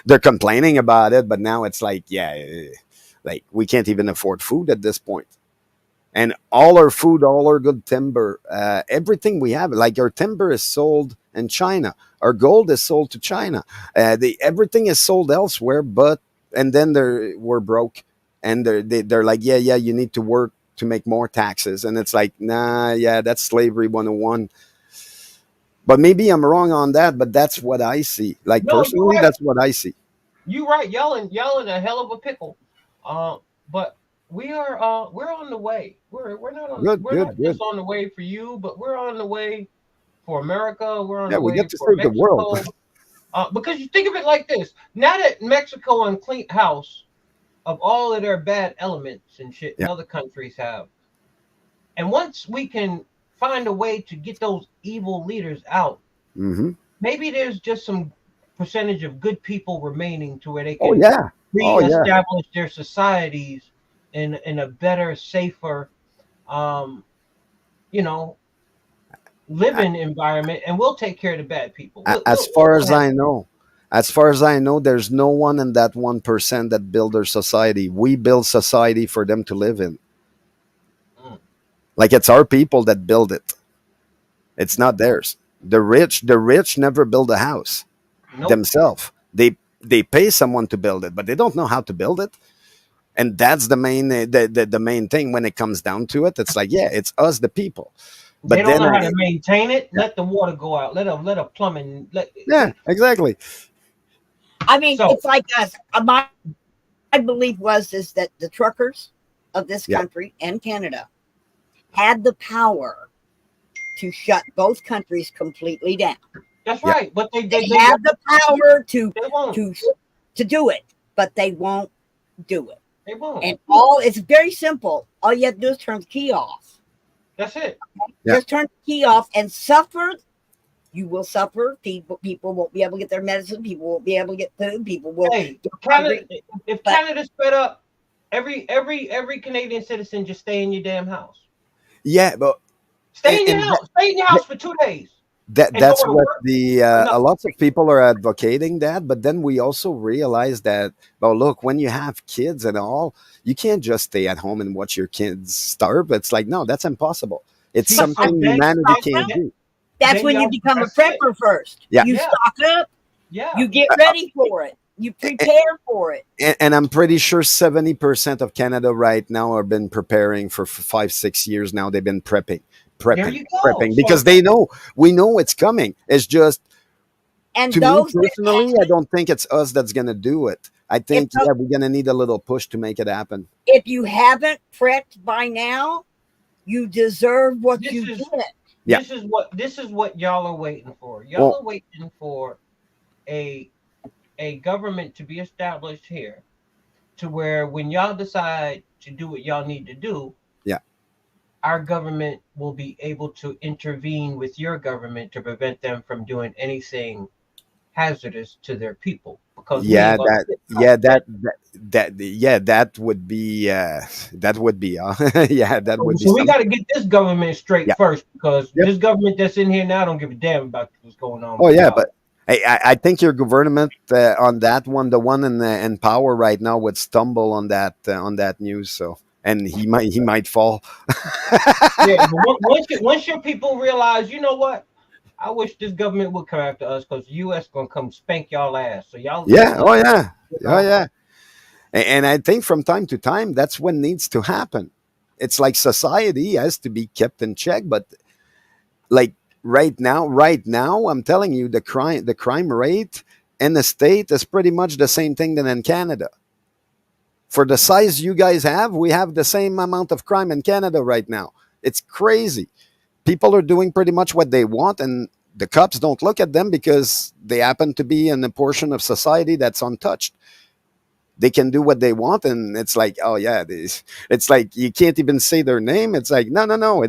They're complaining about it, but now it's like, yeah, like we can't even afford food at this point. And all our food, all our good timber, everything we have, like our timber is sold in China, our gold is sold to China, everything is sold elsewhere. But and then we're broke, and they're like, yeah, you need to work to make more taxes, and it's like, nah, yeah, that's slavery 101. But maybe I'm wrong on that, but that's what I see. Like No, you're personally, right. that's what I see. You right. Y'all in a hell of a pickle. But we're on the way. We're not on Good, we're good, not good. just on the way for you, but we're on the way for America. We're on Yeah, the we way get to for save the world. Mexico. Because you think of it like this: now that Mexico and clean house of all of their bad elements and shit, and Yeah. other countries have, and once we can find a way to get those evil leaders out, Hmm. maybe there's just some percentage of good people remaining to where they Oh can yeah. Oh yeah. reestablish their societies in a better, safer, um, you know, living environment, and we'll take care of the bad people. As far as I know, there's no one in that 1% that build their society. We build society for them to live in. Mm. Like it's our people that build it. It's not theirs. The rich never build a house Nope. themselves. They pay someone to build it, but they don't know how to build it. And that's the main thing when it comes down to it. It's like, yeah, it's us, the people. They But don't then, know how to maintain it. Let the water go out. Let a plumbing. yeah, exactly. I mean, So- it's like us. My belief is that the truckers of this Yeah. country and Canada had the power to shut both countries completely down. That's Yeah. right. But They have the power to won't. to do it, but they won't do it. They won't. And it's very simple. All you have to do is turn the key off. That's it. Yeah. Just turn the key off and suffer. You will suffer. People won't be able to get their medicine. People won't be able to get food. People will. Hey, get Canada. hungry. If But- Canada's sped up, every Canadian citizen just stay in your damn house. Yeah, but Stay in your and house. Stay in your house for 2 days. that's And go to what work. a lot of people are advocating that. But then we also realize that, well, look, when you have kids and all, you can't just stay at home and watch your kids starve. It's like, no, that's impossible. It's See, something then- humanity can't do. That's Then when you y'all- become a that's it. prepper first. Yeah. You Yeah. stock up. Yeah. You get ready for it. You prepare for it. And I'm pretty sure 70% of Canada right now have been preparing for 5, 6 years now. They've been There you go. prepping So- because we know it's coming. It's just And To me those that personally, I don't think it's us that's gonna do it. I if think yeah, we're gonna need a little push to make it happen. if you haven't prepped by now, you deserve what This you is get. Yeah. this is what y'all are waiting for. Y'all Well, are waiting for a a government to be established here to where when y'all decide to do what y'all need to do, yeah. our government will be able to intervene with your government to prevent them from doing anything hazardous to their people because we Yeah, ain't gonna that sit by yeah, and bet. yeah, that would be yeah, that would be So we some got to get this government straight yeah. first because Yep. this government that's in here now don't give a damn about what's going on Oh with yeah, y'all. but I think your government on that one, the one in power right now, would stumble on that news. So, and he might fall. Yeah, but once your people realize, you know what? I wish this government would come after us because the U.S. gonna come spank y'all ass. So y'all Yeah. listen Oh up. yeah. You Oh know? yeah. And I think from time to time, that's what needs to happen. It's like society has to be kept in check, but like right now, I'm telling you, the crime rate in the state is pretty much the same thing than in Canada. For the size you guys have, we have the same amount of crime in Canada right now. It's crazy. People are doing pretty much what they want, and the cops don't look at them because they happen to be in a portion of society that's untouched. They can do what they want, and it's like, oh yeah, it's like you can't even say their name. It's like, no, no, no,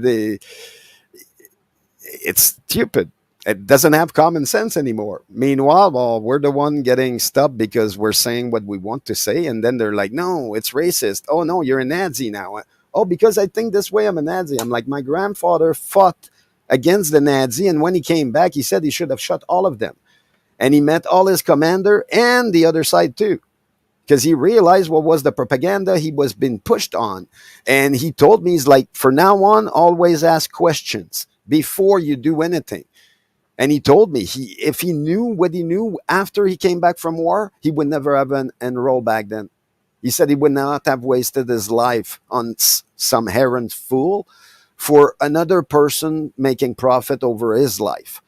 it's stupid. It doesn't have common sense anymore. Meanwhile, well, we're the one getting stopped because we're saying what we want to say, and then they're like, no, it's racist. Oh no, you're a Nazi now. Oh, because I think this way, I'm a Nazi. I'm like, my grandfather fought against the Nazi, and when he came back, he said he should have shot all of them, and he met all his commander and the other side too, because he realized what was the propaganda he was being pushed on. And he told me, he's like, for now on, always ask questions before you do anything. And he told me, if he knew what he knew after he came back from war, he would never have enrolled back then. He said he would not have wasted his life on some errant fool for another person making profit over his life.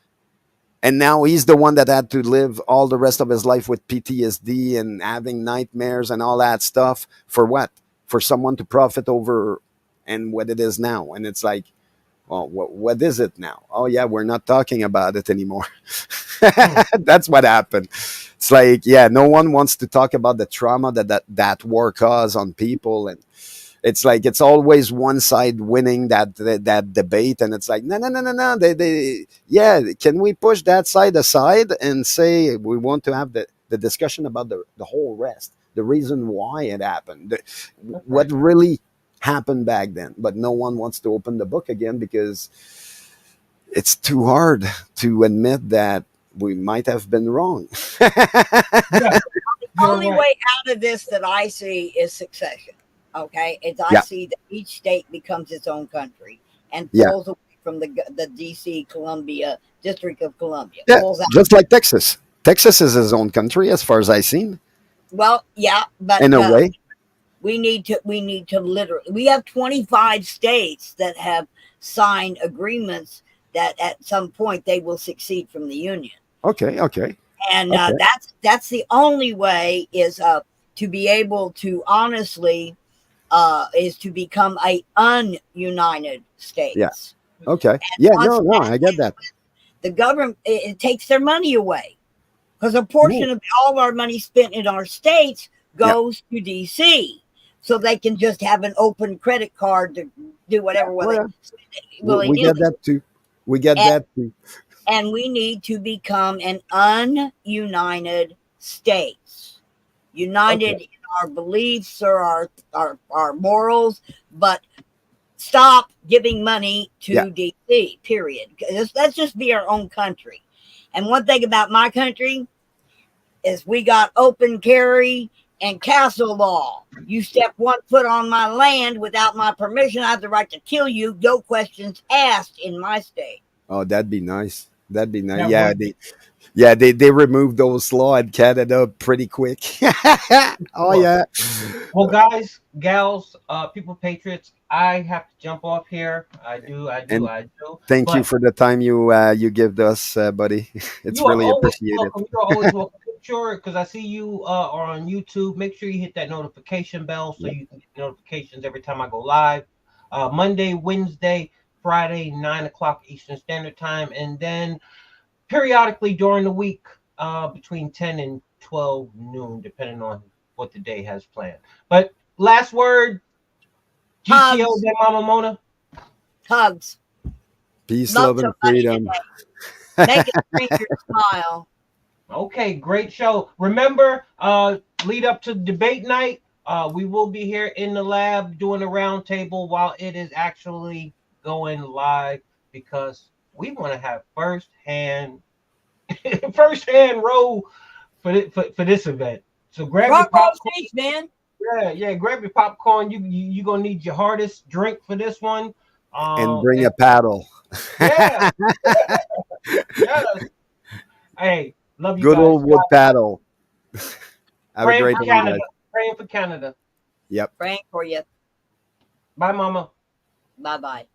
And now he's the one that had to live all the rest of his life with PTSD and having nightmares and all that stuff. For what? For someone to profit over and what it is now. And it's like, well, what is it now? Oh yeah, we're not talking about it anymore. Hmm. That's what happened. It's like, yeah, no one wants to talk about the trauma that war caused on people. And it's like it's always one side winning that debate, and it's like, no, no, no, no, no. They yeah, can we push that side aside and say we want to have the discussion about the whole rest, the reason why it happened, That's what right. really happened back then. But no one wants to open the book again because it's too hard to admit that we might have been wrong. Yeah, The you're only right. way out of this that I see is succession. Okay, it's I Yeah, see that each state becomes its own country and yeah, pulls away from the D.C. Columbia District of Columbia. yeah. Pulls out. Just like Texas. Texas is his own country, as far as I've seen, Well, yeah, but in a way. we need to literally. We have 25 states that have signed agreements that at some point they will succeed from the union, Okay, okay, and okay. that's the only way is to be able to honestly is to become a ununited Yeah. states. Okay. And Yeah. once No. No. I get that. the government it takes their money away because a No. portion of all of our money spent in our states Yeah. goes to DC, so they can just have an open credit card to do whatever Oh with it yeah. We willy get nilly. that too. We get And, that too. and we need to become an ununited states, Okay. united in our beliefs or our morals, but stop giving money Yeah. to DC. Period. Let's just be our own country. And one thing about my country is we got open carry and castle law. You step 1 foot on my land without my permission, I have the right to kill you. No questions asked in my state. Oh, that'd be nice. That'd be nice. That Yeah. would be. Yeah, they removed those law in Canada pretty quick. Oh Sure. yeah. Well, guys, gals, people, patriots, I have to jump off here. And I do. thank you But for the time you give us, buddy. It's you are really always appreciated. welcome. You are always welcome. Make sure, because I see you are on YouTube. Make sure you hit that notification bell so Yep. you can get notifications every time I go live. Monday, Wednesday, Friday, 9 o'clock Eastern Standard Time, and then periodically during the week, between 10 and 12 noon, depending on what the day has planned. But last word, GTO, Hugs, then Mama Mona. hugs. Peace, Love love, and somebody freedom. today. Make a stranger smile. Okay, great show. Remember, lead up to debate night. We will be here in the lab doing a roundtable while it is actually going live because we want to have first hand row for this event. So grab your Front row popcorn. seats, man. Yeah. Grab your popcorn. You gonna need your hardest drink for this one. And bring And a paddle. yeah, yes. Hey, love you Good guys. old wood paddle. Have a Praying great for one, Canada. guys. Praying for Canada. Yep. Praying for you. Bye, Mama. Bye bye.